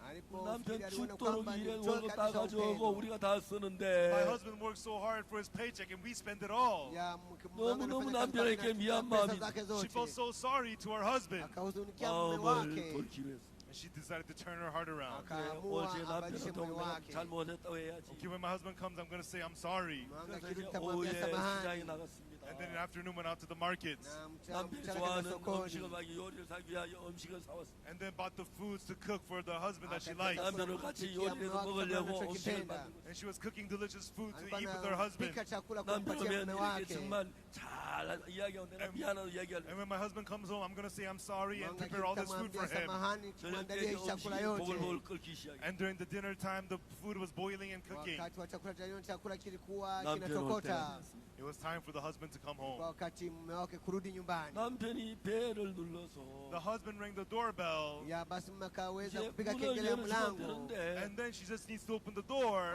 Speaker 2: 남편
Speaker 4: Alipofikiria aliona
Speaker 2: 죽도록
Speaker 4: kwamba ni
Speaker 2: 일해
Speaker 4: mchoyo
Speaker 2: 월급
Speaker 4: kabisa
Speaker 2: 따가지고
Speaker 4: upendo.
Speaker 2: 우리가 다
Speaker 3: My
Speaker 2: 쓰는데
Speaker 3: husband worked so hard for his paycheck and we spend it all.
Speaker 4: Ya mke
Speaker 2: 너무너무
Speaker 4: anafanya kazi
Speaker 2: 남편에게
Speaker 4: kwa
Speaker 2: 미안
Speaker 4: pesa
Speaker 2: 마음이
Speaker 4: zake
Speaker 3: She felt
Speaker 4: zote.
Speaker 3: so sorry to her husband.
Speaker 4: Akahuzunikia mume
Speaker 2: 마음을
Speaker 4: wake.
Speaker 2: 돌기로 했어.
Speaker 3: And she decided to turn her heart around.
Speaker 4: Akaamua
Speaker 2: 어제
Speaker 4: abadilishe
Speaker 2: 남편한테
Speaker 4: moyo
Speaker 2: 내가
Speaker 4: wake.
Speaker 2: 잘못했다고 해야지.
Speaker 3: Okay, when my husband comes, I'm going to say I'm sorry.
Speaker 4: Mwanga
Speaker 2: 그래서
Speaker 4: kirudi
Speaker 2: 이제
Speaker 4: tamwambia
Speaker 2: 오후에 시장에
Speaker 4: samahani.
Speaker 2: 나갔습니다.
Speaker 3: And then in the afternoon went out to the markets.
Speaker 4: Na
Speaker 2: 남편이
Speaker 4: mchana
Speaker 2: 좋아하는
Speaker 4: kaenda sokoni.
Speaker 2: 음식을 막 요리를 사기 위하여 음식을 사왔어.
Speaker 3: And then bought the foods to cook for the husband that she
Speaker 4: Akataka
Speaker 3: likes.
Speaker 2: 남편을 같이
Speaker 4: kupikia
Speaker 2: 요리해서
Speaker 4: mume wake
Speaker 2: 먹으려고
Speaker 4: chakula
Speaker 2: 음식을
Speaker 4: anachokipenda.
Speaker 2: 만들고 있어.
Speaker 3: And she was cooking delicious food to
Speaker 4: Alikuwa
Speaker 3: eat with her husband.
Speaker 4: anapika chakula
Speaker 2: 남편
Speaker 4: kumpatia
Speaker 2: 오면
Speaker 4: mume
Speaker 2: 이렇게
Speaker 4: wake.
Speaker 2: 정말 잘 이야기하고 내가 미안하다고 얘기할래.
Speaker 3: And when my husband comes home, I'm going to say I'm sorry and
Speaker 4: Mwanga
Speaker 3: prepare all this food for
Speaker 4: kitamwambia
Speaker 3: him.
Speaker 4: samahani,
Speaker 2: 저녁
Speaker 4: kumwandalia
Speaker 2: 때
Speaker 4: hii chakula
Speaker 2: 음식이 보글보글
Speaker 4: yote.
Speaker 2: 끓기 시작해.
Speaker 3: And during the dinner time, the food was boiling and cooking.
Speaker 4: Wakati wa chakula cha jioni, chakula kilikuwa
Speaker 2: 남편 올 때가
Speaker 4: kinatokota.
Speaker 2: 됐습니다.
Speaker 3: It was time for the husband to come
Speaker 4: Kwa
Speaker 3: home.
Speaker 4: wakati mume wake kurudi nyumbani.
Speaker 2: 남편이 배를 눌러서
Speaker 3: The husband rang the doorbell.
Speaker 4: Ya basi mume akaweza
Speaker 2: 이제
Speaker 4: kupiga
Speaker 2: 문을
Speaker 4: kengele ya
Speaker 2: 열어주면
Speaker 4: mlango.
Speaker 2: 되는데
Speaker 3: And then she just needs to open the door.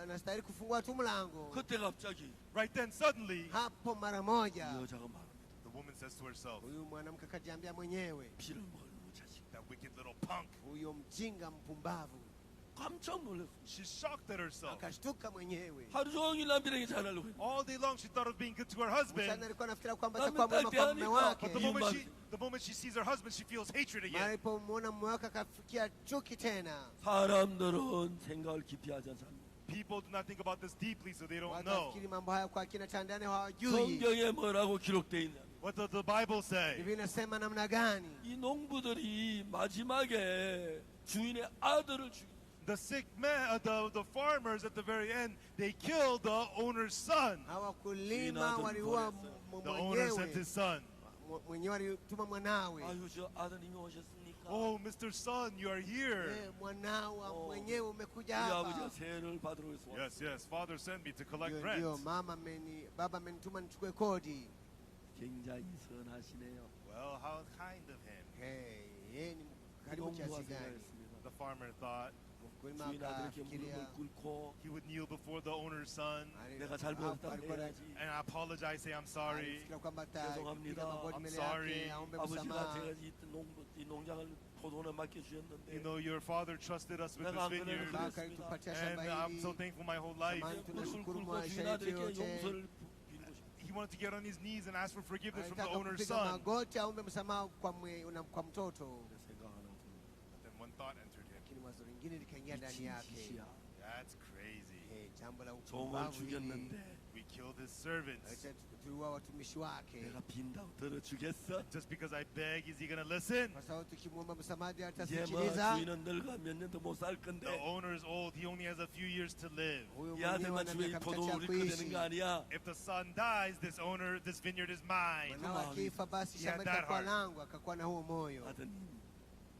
Speaker 4: Anastahili kufungua tu mlango.
Speaker 2: 그때 갑자기
Speaker 3: Right then, suddenly,
Speaker 4: Hapo mara
Speaker 2: 이
Speaker 4: moja
Speaker 2: 여자가 말합니다.
Speaker 3: the woman says to herself,
Speaker 4: huyu mwanamke akajiambia mwenyewe,
Speaker 2: 피를 먹을 놈 자식.
Speaker 3: that wicked little punk.
Speaker 4: huyo mjinga mpumbavu.
Speaker 2: 깜짝 놀랐어.
Speaker 3: She's shocked at herself.
Speaker 4: Akashtuka mwenyewe.
Speaker 2: 하루 종일 남편에게 잘하려고 했는데
Speaker 3: All day long, she thought of being good to her
Speaker 4: Mchana
Speaker 3: husband.
Speaker 4: alikuwa anafikiria kwamba
Speaker 2: Nami
Speaker 4: atakuwa mwema kwa mume
Speaker 2: takianika,
Speaker 4: wake.
Speaker 3: But the
Speaker 2: You
Speaker 3: moment
Speaker 2: must-
Speaker 3: the moment she sees her husband, she feels hatred again.
Speaker 4: Alipomwona mume wake akafikia chuki tena.
Speaker 2: 사람들은 생각을 깊이 하지 않습니다.
Speaker 3: People do not think about this deeply, so they don't know.
Speaker 4: Watafikiri mambo haya kwa kina cha ndani hawajui.
Speaker 2: 성경에 뭐라고 기록되어 있냐?
Speaker 3: What does the Bible say?
Speaker 4: Biblia inasema namna gani?
Speaker 2: 이 농부들이 마지막에 주인의 아들을 죽인
Speaker 3: The sick man, the farmers at the very end, they killed the owner's son.
Speaker 4: Hawakulima, waliua
Speaker 3: The owner sent his son.
Speaker 4: mwenyewe alituma mwanawe.
Speaker 2: 아유 저 아드님이 오셨습니까?
Speaker 3: Oh, Mr. Son, you are here.
Speaker 4: Mwanao mwenyewe umekuja
Speaker 2: 우리
Speaker 4: hapa.
Speaker 2: 아버지가 세를 받으러 왔어.
Speaker 3: Yes, yes. Father sent me to collect
Speaker 4: Ndio
Speaker 3: rent.
Speaker 4: baba amenituma nichukue kodi.
Speaker 2: 굉장히 선하시네요.
Speaker 3: Well, how kind of him.
Speaker 4: Yeye ni karibu
Speaker 2: 농부가
Speaker 4: kiasi gani?
Speaker 2: 생각했습니다.
Speaker 3: The farmer thought
Speaker 4: Mkulima
Speaker 2: 주인 아들에게
Speaker 4: akafikiria,
Speaker 2: 무릎을 꿇고
Speaker 3: he would kneel before the owner's son
Speaker 2: 내가 잘못했다고
Speaker 4: alikuwa na-
Speaker 2: 해야지.
Speaker 3: and apologize, say, I'm sorry.
Speaker 4: alifikiria kwamba
Speaker 2: 죄송합니다.
Speaker 4: atapiga magoti
Speaker 3: I'm
Speaker 4: mbele
Speaker 3: sorry.
Speaker 4: yake aombe
Speaker 2: 아버지가
Speaker 4: msamaha.
Speaker 2: 제가 이 농장을 포도원에 맡겨주셨는데
Speaker 3: You know, your father trusted us with
Speaker 2: 내가 안
Speaker 3: this
Speaker 2: 그래도
Speaker 3: vineyard.
Speaker 4: Baba alitupatia
Speaker 3: And
Speaker 4: shamba
Speaker 3: I'm so
Speaker 4: hili.
Speaker 3: thankful my whole life.
Speaker 4: Samahani,
Speaker 2: 무릎을
Speaker 4: tunashukuru
Speaker 2: 꿇고
Speaker 4: maisha
Speaker 2: 주인
Speaker 4: yetu
Speaker 2: 아들에게
Speaker 4: yote.
Speaker 2: 용서를 빌고 싶어.
Speaker 3: He wanted to get on his knees and ask for forgiveness from the
Speaker 4: Alitaka
Speaker 3: owner's
Speaker 4: kupiga
Speaker 3: son.
Speaker 4: magoti aombe msamaha kwa kwa mtoto.
Speaker 2: 생각 하나 듭니다.
Speaker 3: But then one thought entered him.
Speaker 4: Lakini wazo lingine likaingia ndani
Speaker 2: 미친
Speaker 4: yake.
Speaker 2: 짓이야.
Speaker 3: That's crazy.
Speaker 4: Jambo la
Speaker 2: 종을
Speaker 4: upumbavu hili.
Speaker 2: 죽였는데
Speaker 3: We killed his servants.
Speaker 4: Acha tuliua watumishi wake.
Speaker 2: 내가 빈다고 들어주겠어?
Speaker 3: Just because I beg, is he going to listen?
Speaker 4: Kwa sababu tukimwomba msamaha
Speaker 2: 이제 뭐
Speaker 4: atasikiliza.
Speaker 2: 주인은 늙어 몇 년도 못 살
Speaker 3: The
Speaker 2: 건데
Speaker 3: owner is old. He only has a few years to live.
Speaker 4: Huyu
Speaker 2: 이
Speaker 4: mwenyewe
Speaker 2: 아들만
Speaker 4: ana
Speaker 2: 죽으면 이
Speaker 4: miaka
Speaker 2: 포도
Speaker 4: michache ya
Speaker 2: 우리 거 되는
Speaker 4: kuishi.
Speaker 2: 거 아니야?
Speaker 3: If the son dies, this vineyard is mine.
Speaker 4: Mwanao akifa basi
Speaker 3: He had
Speaker 4: shamba
Speaker 3: that
Speaker 4: litakuwa
Speaker 3: heart.
Speaker 4: langu. Akakuwa na huo moyo.
Speaker 2: 아드님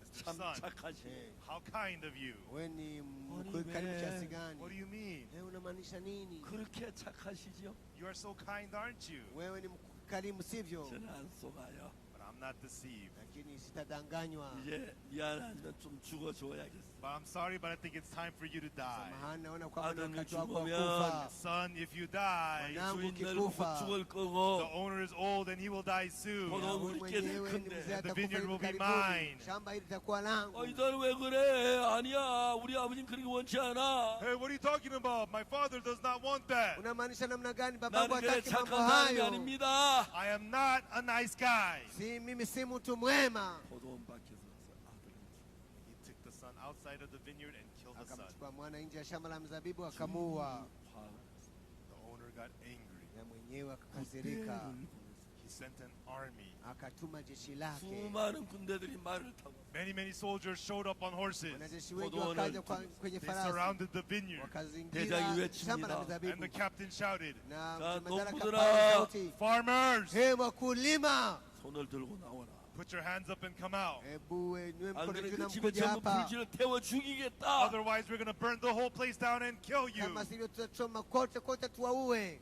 Speaker 3: Mr.
Speaker 2: 참
Speaker 3: Son,
Speaker 2: 착하시네.
Speaker 3: how kind of you.
Speaker 4: Wewe ni
Speaker 2: Kwani
Speaker 4: mkarimu
Speaker 2: wewe-
Speaker 4: kiasi gani?
Speaker 3: What do you mean?
Speaker 4: Unamaanisha nini?
Speaker 2: 그렇게 착하시죠?
Speaker 3: You are so kind, aren't you?
Speaker 4: Wewe ni mkarimu sivyo?
Speaker 2: 저는 안 속아요.
Speaker 3: But I'm not deceived.
Speaker 4: Lakini sitadanganywa.
Speaker 2: 이제 미안하지만 좀 죽어줘야겠어.
Speaker 3: But I'm sorry, but I think it's time for you to die.
Speaker 4: Samahani, naona kwamba ni
Speaker 2: 아들이
Speaker 4: wakati wako wa
Speaker 2: 죽으면
Speaker 4: kufa.
Speaker 3: Son, if you die,
Speaker 4: Mwanangu
Speaker 2: 주인 늙고
Speaker 4: ukikufa,
Speaker 2: 죽을
Speaker 3: the
Speaker 2: 거고
Speaker 3: owner is old and he will die soon.
Speaker 2: 포도
Speaker 4: wewe
Speaker 2: 우리 게 될
Speaker 4: mwenyewe ni
Speaker 2: 건데.
Speaker 4: mzee
Speaker 3: The
Speaker 4: atakufa
Speaker 3: vineyard will
Speaker 4: hivi
Speaker 3: be
Speaker 4: karibuni.
Speaker 3: mine.
Speaker 4: Shamba hili litakuwa langu.
Speaker 2: 이들 왜 그래? 아니야. 우리 아버지는 그렇게 원치 않아.
Speaker 3: Hey, what are you talking about? My father does not want that.
Speaker 4: Unamaanisha namna gani? Babangu
Speaker 2: 나는 그래
Speaker 4: hataki mambo
Speaker 2: 착한 사람이
Speaker 4: hayo.
Speaker 2: 아닙니다.
Speaker 3: I am not a nice guy.
Speaker 4: Mimi si mtu mwema.
Speaker 2: 포도원 밖에서 아들을
Speaker 3: He took the son outside of the vineyard and killed the son.
Speaker 4: Akamchukua mwana nje ya shamba la mzabibu akamuua.
Speaker 2: 화가
Speaker 3: The owner got angry.
Speaker 4: Na mwenyewe akakasirika.
Speaker 3: He sent an army.
Speaker 4: Akatuma jeshi lake.
Speaker 2: 수많은 군대들이 말을 타고
Speaker 3: Many soldiers showed up on horses.
Speaker 4: Wanajeshi wengi
Speaker 2: 포도원을
Speaker 4: wakaja kwenye
Speaker 3: They
Speaker 4: farasi.
Speaker 3: surrounded the vineyard.
Speaker 4: Wakazingira
Speaker 2: 대장이
Speaker 4: shamba la
Speaker 2: 외칩니다.
Speaker 3: And the
Speaker 4: mzabibu.
Speaker 3: captain shouted,
Speaker 4: Na
Speaker 2: 자,
Speaker 4: jemadari
Speaker 2: 농부들아.
Speaker 4: akapaza sauti.
Speaker 3: Farmers,
Speaker 4: He wakulima.
Speaker 2: 손을 들고 나오라.
Speaker 3: put your hands up and come out.
Speaker 4: Hebu niwe
Speaker 2: 안
Speaker 4: mkono
Speaker 2: 그래
Speaker 4: juu
Speaker 2: 그
Speaker 4: na
Speaker 2: 집에
Speaker 4: mkuja
Speaker 2: 전부
Speaker 4: hapa.
Speaker 2: 불길을 태워 죽이겠다.
Speaker 3: Otherwise, we're going to burn the whole place down and kill you.
Speaker 4: Kama sivyo tutachoma kote kote tuwaue.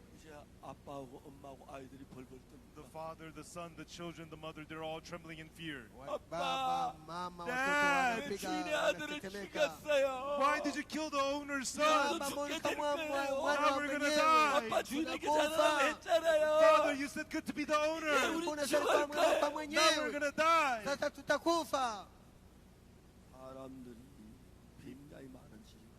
Speaker 2: 아빠하고 엄마하고 아이들이 벌벌
Speaker 3: The
Speaker 2: 뜹니다.
Speaker 3: father, the son, the children, the mother, they're all trembling in fear.
Speaker 4: Baba, mama, watoto
Speaker 3: Dad,
Speaker 2: 왜
Speaker 4: wanapiga,
Speaker 2: 주인의 아들을
Speaker 4: wanatetemeka.
Speaker 2: 죽였어요?
Speaker 3: Why did you kill the owner's son?
Speaker 4: Baba,
Speaker 2: 죽게
Speaker 4: mbona
Speaker 2: 될
Speaker 4: kamwa-
Speaker 2: 거예요.
Speaker 4: mwana
Speaker 3: Now
Speaker 4: wa
Speaker 3: we're gonna
Speaker 4: mwenyewe?
Speaker 3: die.
Speaker 2: 아빠 주인에게
Speaker 4: Tunakufa.
Speaker 2: 잘하라고 했잖아요.
Speaker 3: Father, you said good to be the owner.
Speaker 2: 우리
Speaker 4: Mbona
Speaker 2: 죽을
Speaker 4: serikali
Speaker 2: 거예요.
Speaker 4: mwana
Speaker 3: Now we're
Speaker 4: mwenyewe?
Speaker 3: gonna die.
Speaker 4: Sasa tutakufa.
Speaker 2: 사람들이 굉장히 많은 지위가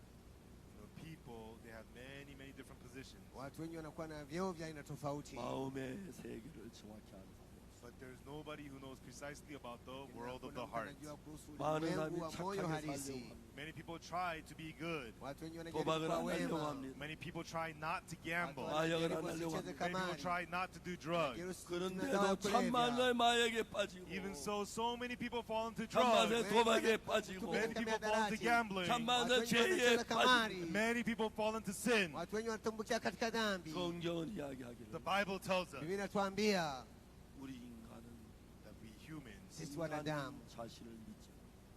Speaker 3: The people, they have many, many different positions.
Speaker 4: Watu wengi wanakuwa na vyeo vya aina tofauti.
Speaker 2: 마음의 세계를 정확히 아는 사람이 없어요.
Speaker 3: But there's nobody who knows precisely about the
Speaker 4: Lakini
Speaker 3: world of
Speaker 4: hakuna
Speaker 3: the
Speaker 4: mtu
Speaker 3: heart.
Speaker 4: anajua kuhusu
Speaker 2: 많은
Speaker 4: ulimwengu
Speaker 2: 사람이
Speaker 4: wa moyo
Speaker 2: 착하게
Speaker 4: halisi.
Speaker 2: 살려고 합니다.
Speaker 3: Many people try to be good.
Speaker 4: Watu wengi wanajaribu
Speaker 2: 도박을
Speaker 4: kuwa
Speaker 2: 안 하려고
Speaker 4: wema.
Speaker 2: 합니다.
Speaker 3: Many people try not to gamble.
Speaker 4: Watu
Speaker 2: 마약을
Speaker 4: wanajaribu
Speaker 2: 안 하려고
Speaker 4: wasicheze
Speaker 2: 합니다.
Speaker 3: Many people
Speaker 4: kamari.
Speaker 3: try not to do drugs.
Speaker 4: Wanajaribu
Speaker 2: 그런데도
Speaker 4: dawa ya kulevya.
Speaker 2: 참만의 마약에 빠지고
Speaker 3: Even so many people fall into
Speaker 2: 참만의
Speaker 3: drugs.
Speaker 2: 도박에 빠지고
Speaker 3: Many people fall into gambling.
Speaker 4: Watu
Speaker 2: 참만의
Speaker 4: wengi
Speaker 2: 죄에
Speaker 4: wanacheza
Speaker 2: 빠지고
Speaker 4: kamari.
Speaker 3: Many people fall into sin.
Speaker 4: Watu wengi wanatumbukia katika dhambi.
Speaker 2: 성경은 이야기하기를
Speaker 3: The Bible tells us
Speaker 4: Biblia inatuambia
Speaker 2: 우리 인간은
Speaker 3: that we humans,
Speaker 4: sisi
Speaker 2: 인간
Speaker 4: wanadamu,
Speaker 2: 자신을 믿지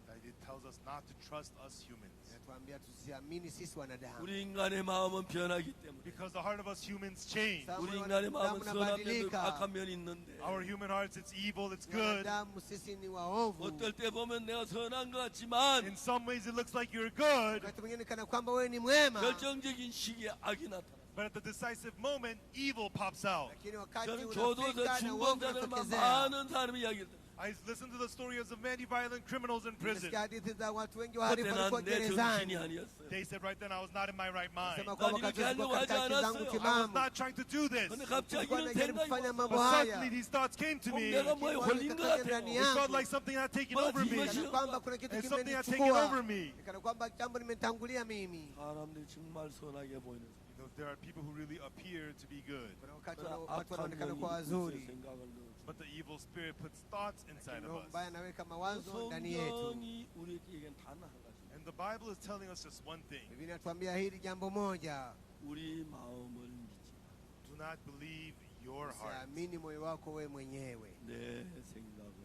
Speaker 3: that it tells us not to trust us humans.
Speaker 4: inatuambia tusiamini sisi wanadamu.
Speaker 2: 우리 인간의 마음은 변하기 때문에
Speaker 3: Because the heart of us humans change.
Speaker 4: Sababu
Speaker 2: 우리 인간의 마음은
Speaker 4: wanadamu
Speaker 2: 선한 면도 있고
Speaker 4: unabadilika.
Speaker 2: 악한 면이 있는데
Speaker 3: Our human hearts, it's evil, it's good.
Speaker 4: Wanadamu sisi ni waovu.
Speaker 2: 어떨 때 보면 내가 선한 것 같지만
Speaker 3: In some ways, it looks like you're good,
Speaker 4: Wakati mwingine kana kwamba wewe ni mwema,
Speaker 2: 결정적인 시기에 악이 나타나.
Speaker 3: but at the decisive moment, evil pops out.
Speaker 4: lakini wakati
Speaker 2: 저는
Speaker 4: unafika
Speaker 2: 교도소
Speaker 4: na uovu
Speaker 2: 중범자들만
Speaker 4: unatokezea.
Speaker 2: 많은 사람이 이야기를 들어요.
Speaker 3: I listened to the stories of many violent criminals in prison.
Speaker 4: Nimesikia hadithi za watu wengi wahalifu
Speaker 2: 그때
Speaker 4: walikuwa
Speaker 2: 난 내 정신이
Speaker 4: gerezani.
Speaker 2: 아니었어요.
Speaker 3: They said right then I was not in my right mind.
Speaker 4: Sema
Speaker 3: I
Speaker 4: kwamba
Speaker 2: 난
Speaker 4: wakati
Speaker 2: 이렇게
Speaker 4: walikuwa
Speaker 2: 하려고
Speaker 4: katika
Speaker 2: 하지
Speaker 4: akili zangu
Speaker 2: 않았어요.
Speaker 3: was
Speaker 4: timamu,
Speaker 3: not trying to do this.
Speaker 2: 근데 갑자기
Speaker 4: nilikuwa
Speaker 2: 이런
Speaker 4: najaribu
Speaker 2: 생각이
Speaker 4: kufanya mambo
Speaker 3: But
Speaker 2: 왔어요.
Speaker 3: suddenly
Speaker 4: haya.
Speaker 3: these thoughts came to me.
Speaker 2: 내가 뭐에 걸린 것
Speaker 3: It
Speaker 2: 같아요.
Speaker 3: felt like something had taken
Speaker 2: Well,
Speaker 3: over me.
Speaker 2: Jesus-
Speaker 4: Kana kwamba kuna kitu
Speaker 3: And something had taken over
Speaker 4: kimenichukua,
Speaker 3: me.
Speaker 4: kana kwamba jambo limetangulia mimi.
Speaker 2: 사람들이 정말 선하게 보이는
Speaker 3: You know, there are people who really appear to be good,
Speaker 4: Kuna wakati
Speaker 2: 그러나
Speaker 4: watu
Speaker 2: 악한
Speaker 4: wanaonekana
Speaker 2: 영이
Speaker 4: kuwa
Speaker 2: 우리의
Speaker 4: wazuri,
Speaker 2: 생각을 넣어줘.
Speaker 3: but the evil spirit puts thoughts inside
Speaker 4: roho
Speaker 3: of
Speaker 4: mbaya
Speaker 3: us.
Speaker 4: anaweka mawazo ndani yetu.
Speaker 2: 성경이 우리에겐 단 한 가지.
Speaker 3: And the Bible is telling us just one thing.
Speaker 4: Biblia inatuambia hili jambo moja,
Speaker 2: 우리 마음을 믿지
Speaker 3: Do not believe your heart.
Speaker 4: usiamini moyo wako wewe mwenyewe,
Speaker 2: 마. 내 생각을.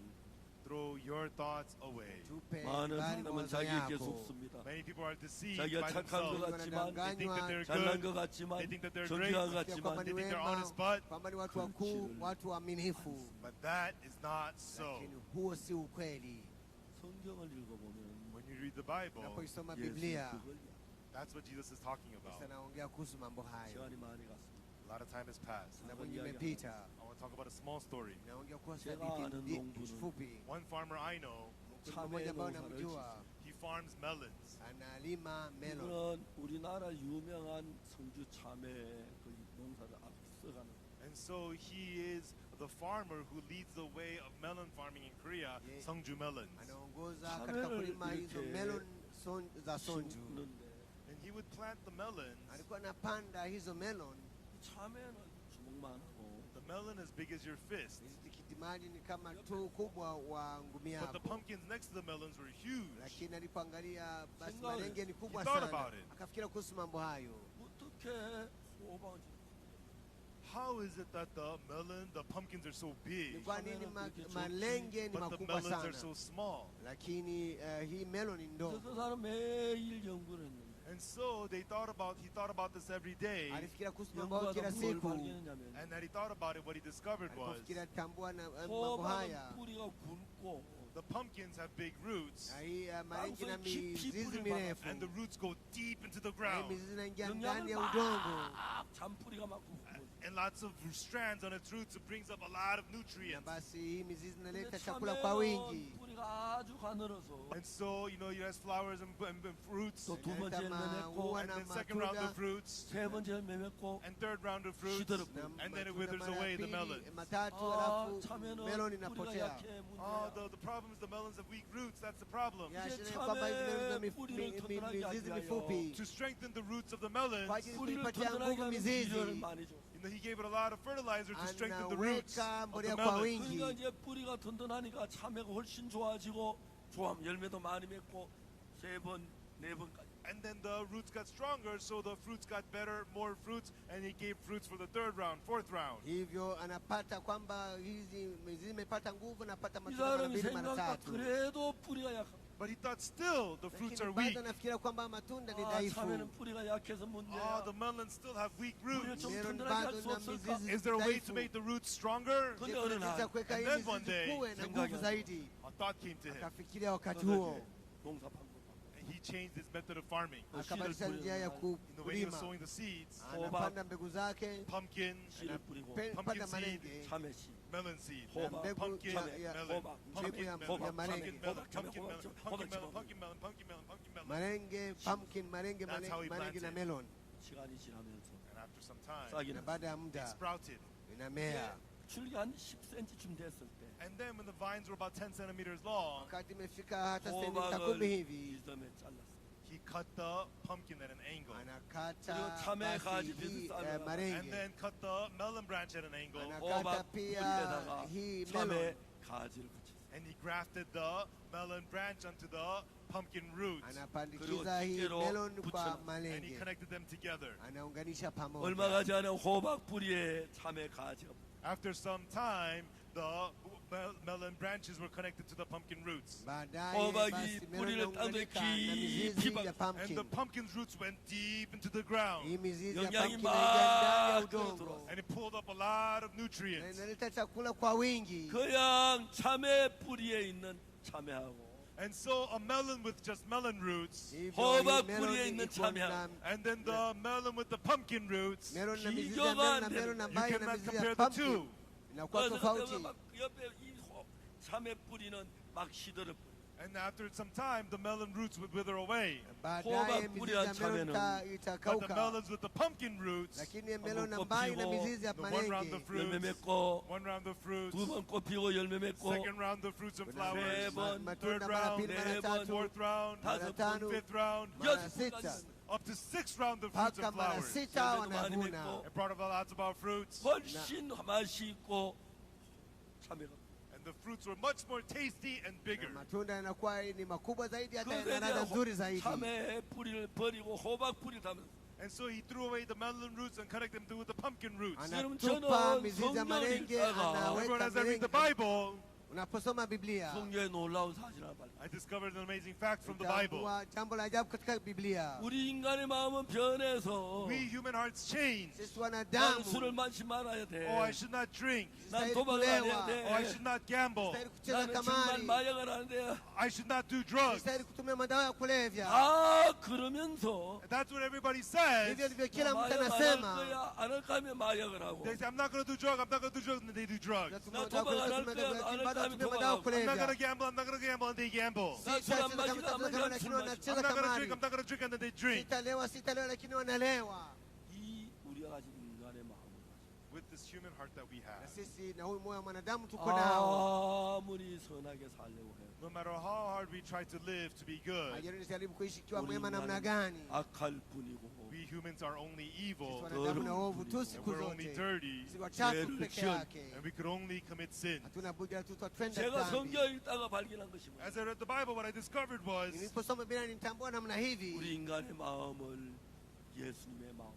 Speaker 3: Throw your thoughts away.
Speaker 4: tupe
Speaker 2: 많은
Speaker 4: bali
Speaker 2: 사람은
Speaker 4: mawazo
Speaker 2: 자기에게
Speaker 4: yako.
Speaker 2: 속습니다.
Speaker 3: Many people are deceived
Speaker 2: 자기가
Speaker 3: by
Speaker 2: 착한 것
Speaker 3: themselves.
Speaker 2: 같지만,
Speaker 3: They think that they're
Speaker 2: 잘난
Speaker 3: good.
Speaker 2: 것 같지만,
Speaker 3: They think that they're
Speaker 2: 존귀한
Speaker 3: great.
Speaker 2: 것
Speaker 4: Pia kwamba
Speaker 2: 같지만,
Speaker 4: ni
Speaker 3: They think they're
Speaker 4: wema,
Speaker 3: honest, but
Speaker 4: kwamba ni watu wakuu, watu waaminifu,
Speaker 3: but that is not so.
Speaker 4: lakini huo si ukweli.
Speaker 2: 성경을 읽어보면
Speaker 3: When you read the Bible,
Speaker 4: Unapoisoma
Speaker 2: 예수는
Speaker 4: Biblia,
Speaker 2: 그걸
Speaker 3: that's what Jesus is talking about.
Speaker 4: sasa naongea kuhusu mambo hayo,
Speaker 2: 시간이 많이 갔습니다.
Speaker 3: A lot of time has passed.
Speaker 4: na mwingi imepita.
Speaker 3: I want to talk about a small story.
Speaker 4: Naongea kuhusu
Speaker 2: 제가
Speaker 4: hadithi
Speaker 2: 아는 농부는
Speaker 4: fupi.
Speaker 3: One farmer I know,
Speaker 4: Kuna mmoja ambaye namjua
Speaker 3: he farms melons.
Speaker 4: analima melon.
Speaker 2: 이분은 우리나라 유명한 성주 참외 그 농사를 앞서가는
Speaker 3: And so he is the farmer who leads the way of melon farming in Korea,
Speaker 4: Yeah.
Speaker 3: Sungju Melons.
Speaker 4: Anaongoza
Speaker 2: 참외를
Speaker 4: katika kulima hizo
Speaker 2: 이렇게
Speaker 4: melon za sonju.
Speaker 2: 심는데
Speaker 3: And he would plant the melons.
Speaker 4: Alikuwa anapanda hizo melon,
Speaker 2: 참외는 주먹만 하고
Speaker 3: The melon as big as your fist.
Speaker 4: hizi tikiti maji ni kama tu kubwa wa ngumi
Speaker 3: But the
Speaker 4: yako,
Speaker 3: pumpkins next to the melons were huge.
Speaker 4: lakini alipoangalia basi
Speaker 2: Sengali.
Speaker 4: malenge ni kubwa
Speaker 3: He thought
Speaker 4: sana,
Speaker 3: about it.
Speaker 4: akafikiria kuhusu mambo hayo.
Speaker 2: 어떻게 호박을
Speaker 3: How is it that the pumpkins are so
Speaker 4: Ni
Speaker 3: big,
Speaker 4: kwa nini
Speaker 2: Samena kuketi
Speaker 4: malenge ni
Speaker 3: but the
Speaker 4: makubwa
Speaker 3: melons are
Speaker 4: sana,
Speaker 3: so small?
Speaker 4: lakini hii melon ni
Speaker 2: 그래서
Speaker 4: ndogo.
Speaker 2: 사람 매일 연구를 했는데
Speaker 3: And so he thought about this every day.
Speaker 4: Alifikiria kuhusu mambo hayo
Speaker 2: 연구하다
Speaker 4: kila
Speaker 2: 뭘
Speaker 4: siku.
Speaker 2: 발견했냐면
Speaker 3: And that he thought about it, what he discovered was
Speaker 4: Alipofikiria tambua na mambo haya,
Speaker 2: 호박은 뿌리가 굵고
Speaker 3: the pumpkins have big roots,
Speaker 4: na hii malenge na
Speaker 2: 땅속에 깊이
Speaker 4: mizizi
Speaker 2: 뿌리를
Speaker 4: mirefu,
Speaker 3: and the roots go deep into the
Speaker 4: na hii
Speaker 3: ground.
Speaker 4: mizizi inaingia ndani
Speaker 2: 영양을
Speaker 4: ya udongo,
Speaker 2: 막 잔뿌리가 막 굵고
Speaker 3: And lots of strands on its roots, it brings up a lot of
Speaker 4: na
Speaker 3: nutrients.
Speaker 4: basi hii mizizi
Speaker 2: 근데
Speaker 4: inaleta chakula kwa wingi.
Speaker 2: 참외는 뿌리가 아주 가늘어서
Speaker 3: And so, you know, it has flowers and fruits,
Speaker 2: 또 두 번째
Speaker 4: Inaleta
Speaker 2: 맺고
Speaker 4: maua
Speaker 3: and
Speaker 4: na
Speaker 3: then second round
Speaker 4: matunda,
Speaker 3: of fruits,
Speaker 2: 세 번째 맺고
Speaker 3: and third round of fruits,
Speaker 2: 시들었고
Speaker 4: na
Speaker 3: and then it
Speaker 4: matunda
Speaker 3: withers
Speaker 4: mara ya
Speaker 3: away the
Speaker 4: pili,
Speaker 3: melon.
Speaker 4: matatu,
Speaker 2: 아
Speaker 4: halafu
Speaker 2: 참외는
Speaker 4: melon
Speaker 2: 뿌리가
Speaker 4: inapotea.
Speaker 2: 약해
Speaker 3: Oh,
Speaker 2: 문제야.
Speaker 3: the problem is the melons have weak roots. That's the problem.
Speaker 4: Ya,
Speaker 2: 이제
Speaker 4: shida ni kwamba hizi melon zina
Speaker 2: 참외 뿌리를 튼튼하게 하기
Speaker 4: mizizi
Speaker 2: 위하여
Speaker 4: mifupi,
Speaker 3: To strengthen the roots of the melons,
Speaker 4: kwa ajili
Speaker 2: 뿌리를
Speaker 4: kuipatia
Speaker 2: 튼튼하게
Speaker 4: nguvu
Speaker 2: 하는
Speaker 4: mizizi,
Speaker 2: 비료를 많이 줘.
Speaker 3: you know, he gave it a lot of fertilizer to strengthen the roots
Speaker 4: anaweka
Speaker 3: of the
Speaker 4: mbolea kwa
Speaker 3: melon.
Speaker 4: wingi.
Speaker 2: 그러니까 이제 뿌리가 튼튼하니까 참외가 훨씬 좋아지고 조합 열매도 많이 맺고 세 번, 네 번까지.
Speaker 3: And then the roots got stronger, so the fruits got better, more fruits, and he gave fruits for the third round, fourth round.
Speaker 4: Hivyo anapata kwamba hizi mizizi imepata nguvu, napata
Speaker 2: 이
Speaker 4: matunda mara
Speaker 2: 사람이
Speaker 4: mbili mara
Speaker 2: 생각보다
Speaker 4: tatu.
Speaker 2: 그래도 뿌리가 약합니다.
Speaker 3: But he thought still the fruits are
Speaker 4: lakini
Speaker 3: weak.
Speaker 4: bado anafikiria kwamba matunda ni
Speaker 2: 아,
Speaker 4: dhaifu.
Speaker 2: 참외는 뿌리가 약해서
Speaker 3: Oh,
Speaker 2: 문제야.
Speaker 3: the melons still have weak
Speaker 2: 뿌리를
Speaker 3: roots.
Speaker 2: 좀
Speaker 4: Meron
Speaker 2: 튼튼하게
Speaker 4: bado
Speaker 2: 할 수
Speaker 4: na
Speaker 2: 없을까?
Speaker 4: mizizi
Speaker 3: Is there a way to
Speaker 4: dhaifu.
Speaker 3: make the roots stronger?
Speaker 2: 근데
Speaker 4: Je,
Speaker 2: 어느
Speaker 4: kuna jinsi ya
Speaker 2: 날
Speaker 4: kuweka
Speaker 3: And
Speaker 4: hii
Speaker 3: then one
Speaker 4: mizizi
Speaker 3: day,
Speaker 4: kuwe na
Speaker 2: 생각이
Speaker 4: nguvu
Speaker 2: 나서.
Speaker 4: zaidi.
Speaker 3: A thought came to him.
Speaker 4: Akafikiria wakati
Speaker 2: 그래서
Speaker 4: huo,
Speaker 2: 이제 농사 방법.
Speaker 3: And he changed his method of farming.
Speaker 4: akabadilisha njia ya
Speaker 3: In the way he was
Speaker 4: kulima.
Speaker 3: sowing the seeds,
Speaker 4: Anapanda mbegu zake,
Speaker 3: pumpkin,
Speaker 2: 씨를 뿌리고
Speaker 4: panda
Speaker 3: seed.
Speaker 4: malenge,
Speaker 2: 참외씨,
Speaker 3: melon seed,
Speaker 2: 호박,
Speaker 4: mbegu
Speaker 3: pumpkin,
Speaker 4: ya
Speaker 3: melon,
Speaker 2: 호박,
Speaker 3: pumpkin,
Speaker 4: ya
Speaker 3: melon,
Speaker 4: malenge.
Speaker 3: pumpkin, melon,
Speaker 2: 호박,
Speaker 3: pumpkin,
Speaker 2: 호박,
Speaker 3: melon,
Speaker 2: 호박,
Speaker 3: pumpkin, melon,
Speaker 2: 호박.
Speaker 3: pumpkin, melon, pumpkin, melon, pumpkin, melon.
Speaker 4: malenge, pumpkin, malenge,
Speaker 3: That's how he
Speaker 4: malenge na
Speaker 3: planted.
Speaker 4: melon.
Speaker 2: 시간이 지나면서
Speaker 3: And after some time,
Speaker 2: 싹이
Speaker 4: Na
Speaker 2: 나.
Speaker 4: baada ya
Speaker 3: it
Speaker 4: muda
Speaker 3: sprouted.
Speaker 4: inamea.
Speaker 2: 줄기 한 10cm쯤 됐을 때
Speaker 3: And then when the vines were about 10 centimeters long,
Speaker 4: Wakati imefika hata sentimita
Speaker 2: 호박을
Speaker 4: 10 hivi,
Speaker 2: 이점에 잘랐어.
Speaker 3: he cut the pumpkin at an angle.
Speaker 4: anakata
Speaker 2: 그리고 참외 가지
Speaker 4: basi hii
Speaker 2: 비슷하게
Speaker 3: And
Speaker 4: malenge,
Speaker 3: then cut the melon branch at an angle.
Speaker 4: anakata
Speaker 2: 호박
Speaker 4: pia
Speaker 2: 뿌리에다가
Speaker 4: hii
Speaker 2: 참외
Speaker 4: melon,
Speaker 2: 가지를 붙였어.
Speaker 3: And he grafted the melon branch onto the pumpkin roots.
Speaker 4: anapandikiza hii
Speaker 2: 기계로
Speaker 4: melon kwa
Speaker 2: 붙여놔.
Speaker 3: And he
Speaker 4: malenge,
Speaker 3: connected them together.
Speaker 4: anaunganisha
Speaker 2: 얼마
Speaker 4: pamoja.
Speaker 2: 가지 않은 호박 뿌리에 참외 가지가 붙었어.
Speaker 3: After some time, the melon branches were connected to the pumpkin roots.
Speaker 4: Baadaye
Speaker 2: 호박이
Speaker 4: basi melon
Speaker 2: 뿌리를 따도
Speaker 4: inaunganika na mizizi
Speaker 2: 깊이
Speaker 4: ya
Speaker 3: And the
Speaker 4: pumpkin.
Speaker 3: pumpkin's roots went deep into the ground.
Speaker 4: Hii mizizi ya
Speaker 2: 영양이
Speaker 4: pumpkin inaingia ndani ya
Speaker 2: 막
Speaker 4: udongo
Speaker 2: 들어들어왔어.
Speaker 3: And it pulled up a lot of
Speaker 4: na
Speaker 3: nutrients.
Speaker 4: inaleta chakula kwa wingi.
Speaker 2: 그냥 참외 뿌리에 있는 참외하고
Speaker 3: And so a melon with just melon roots,
Speaker 4: Hivyo
Speaker 2: 호박
Speaker 4: hii melon
Speaker 2: 뿌리에 있는
Speaker 4: iko
Speaker 2: 참외하고
Speaker 4: na
Speaker 3: and then the melon with the pumpkin roots,
Speaker 4: melon na mizizi ya
Speaker 2: 비교가
Speaker 4: melon
Speaker 2: 안
Speaker 4: na
Speaker 2: 되는
Speaker 4: melon
Speaker 3: you
Speaker 4: ambayo ina
Speaker 3: cannot
Speaker 4: mizizi
Speaker 3: compare
Speaker 4: ya
Speaker 3: the
Speaker 4: pumpkin
Speaker 3: two.
Speaker 4: inakuwa
Speaker 2: 그래서
Speaker 4: tofauti.
Speaker 2: 그때는 막 옆에 이 참외 뿌리는 막 시들어.
Speaker 3: And after some time, the melon roots would wither away.
Speaker 4: Baadaye
Speaker 2: 호박
Speaker 4: mizizi
Speaker 2: 뿌리한
Speaker 4: ya melon
Speaker 2: 참외는
Speaker 3: But the
Speaker 4: itakauka,
Speaker 3: melons with the pumpkin roots,
Speaker 4: lakini melon
Speaker 2: 한번
Speaker 4: ambayo ina
Speaker 2: 꼽히고,
Speaker 4: mizizi ya
Speaker 3: the one round of
Speaker 4: malenge
Speaker 2: 열매
Speaker 3: fruits,
Speaker 2: 맺고
Speaker 3: one round of fruits,
Speaker 2: 두 번 꽃 피고 열매 맺고
Speaker 3: second round of fruits and
Speaker 4: 세
Speaker 3: flowers,
Speaker 2: 번,
Speaker 3: third
Speaker 4: matunda mara
Speaker 3: round,
Speaker 4: pili mara
Speaker 2: 네 번,
Speaker 4: tatu
Speaker 3: fourth round,
Speaker 4: mara tano
Speaker 3: fifth round,
Speaker 4: mara
Speaker 2: 여섯
Speaker 4: sita
Speaker 2: 번까지
Speaker 3: up to sixth round of fruits
Speaker 4: mpaka
Speaker 3: and
Speaker 4: mara
Speaker 3: flowers.
Speaker 4: sita
Speaker 2: 열매도 많이
Speaker 4: wanavuna.
Speaker 2: 맺고
Speaker 3: It brought about lots about fruits,
Speaker 2: 훨씬 맛이 있고 참외가.
Speaker 3: and the fruits were much more tasty and bigger.
Speaker 4: Na matunda yanakuwa ni makubwa zaidi, hata
Speaker 2: 그래서
Speaker 4: yana ladha nzuri zaidi.
Speaker 2: 참외 뿌리를 버리고 호박 뿌리를 담으면서
Speaker 3: And so he threw away the melon roots and connected them with the pumpkin roots.
Speaker 2: 여러분
Speaker 4: Anatupa
Speaker 2: 저는
Speaker 4: mizizi ya
Speaker 2: 성경을
Speaker 4: malenge,
Speaker 2: 읽다가
Speaker 3: Everyone,
Speaker 4: anaweka
Speaker 3: as I read the
Speaker 4: malenge.
Speaker 3: Bible,
Speaker 4: Unaposoma Biblia
Speaker 2: 성경에 놀라운 사실을 발견.
Speaker 3: I discovered an amazing fact from the Bible.
Speaker 4: utambua jambo la ajabu katika Biblia.
Speaker 2: 우리 인간의 마음은 변해서
Speaker 3: We human hearts change.
Speaker 4: Sisi
Speaker 2: 난
Speaker 4: wanadamu
Speaker 2: 술을 마시 말아야 돼.
Speaker 3: Oh, I should not drink.
Speaker 2: 난
Speaker 4: stahili
Speaker 2: 도박을 안 해야
Speaker 4: kulewa,
Speaker 3: Oh, I
Speaker 2: 돼.
Speaker 3: should not gamble.
Speaker 4: stahili kucheza
Speaker 2: 나는 정말
Speaker 4: kamari,
Speaker 2: 마약을 안 돼.
Speaker 3: I should not do drugs.
Speaker 4: stahili kutumia madawa ya kulevya.
Speaker 2: 아 그러면서
Speaker 3: And that's what everybody says.
Speaker 4: Hivyo ndivyo kila mtu
Speaker 2: 마약 안 할
Speaker 4: anasema.
Speaker 2: 거야. 안 할 거면 마약을 하고.
Speaker 3: They say, I'm not going to do drugs, I'm not going to do drugs, and they do drugs.
Speaker 4: Tunatumia
Speaker 2: 나 도박 안 할
Speaker 4: madawa ya
Speaker 2: 거야.
Speaker 4: kulevya,
Speaker 2: 안 할
Speaker 4: bado
Speaker 2: 거면
Speaker 4: tunatumia madawa ya
Speaker 2: 도박하고.
Speaker 3: I'm not going to
Speaker 4: kulevya.
Speaker 3: gamble, I'm not going to gamble, and they gamble.
Speaker 2: 나 술 안 마시고
Speaker 4: Sitacheza
Speaker 2: 안
Speaker 4: kamari,
Speaker 2: 마시고 술
Speaker 4: lakini
Speaker 2: 마시고.
Speaker 3: I'm
Speaker 4: wanacheza
Speaker 3: not going to
Speaker 4: kamari.
Speaker 3: drink, I'm not going to drink, and then they drink.
Speaker 4: Sitalewa, lakini wanalewa.
Speaker 2: 이 우리가 가진 인간의 마음을 가지고.
Speaker 3: With this human heart that we
Speaker 4: Na
Speaker 3: have,
Speaker 4: sisi na huyu moyo wa mwanadamu tuko nao.
Speaker 2: 아무리 선하게 살려고 해도
Speaker 3: no matter how hard we try to live to be good,
Speaker 4: Majaribu jaribu kuishi ikiwa
Speaker 2: 우리
Speaker 4: mwema namna
Speaker 2: 인간은
Speaker 4: gani.
Speaker 2: 악할 뿐이고
Speaker 3: we humans are only
Speaker 4: Sisi
Speaker 3: evil,
Speaker 4: wanadamu na uovu tu
Speaker 3: and
Speaker 4: siku
Speaker 3: we're only
Speaker 4: zote.
Speaker 3: dirty,
Speaker 4: Sisi wachafu
Speaker 2: 죄를
Speaker 4: peke
Speaker 2: 지은-
Speaker 4: yake.
Speaker 3: and we could only commit sin.
Speaker 4: Hatuna budi ila tu twatenda
Speaker 2: 제가
Speaker 4: dhambi.
Speaker 2: 성경 읽다가 발견한 것이 뭐예요?
Speaker 3: As I read the Bible, what I discovered was
Speaker 4: Niliposoma Biblia nilitambua namna hivi.
Speaker 2: 우리 인간의 마음을 예수님의 마음.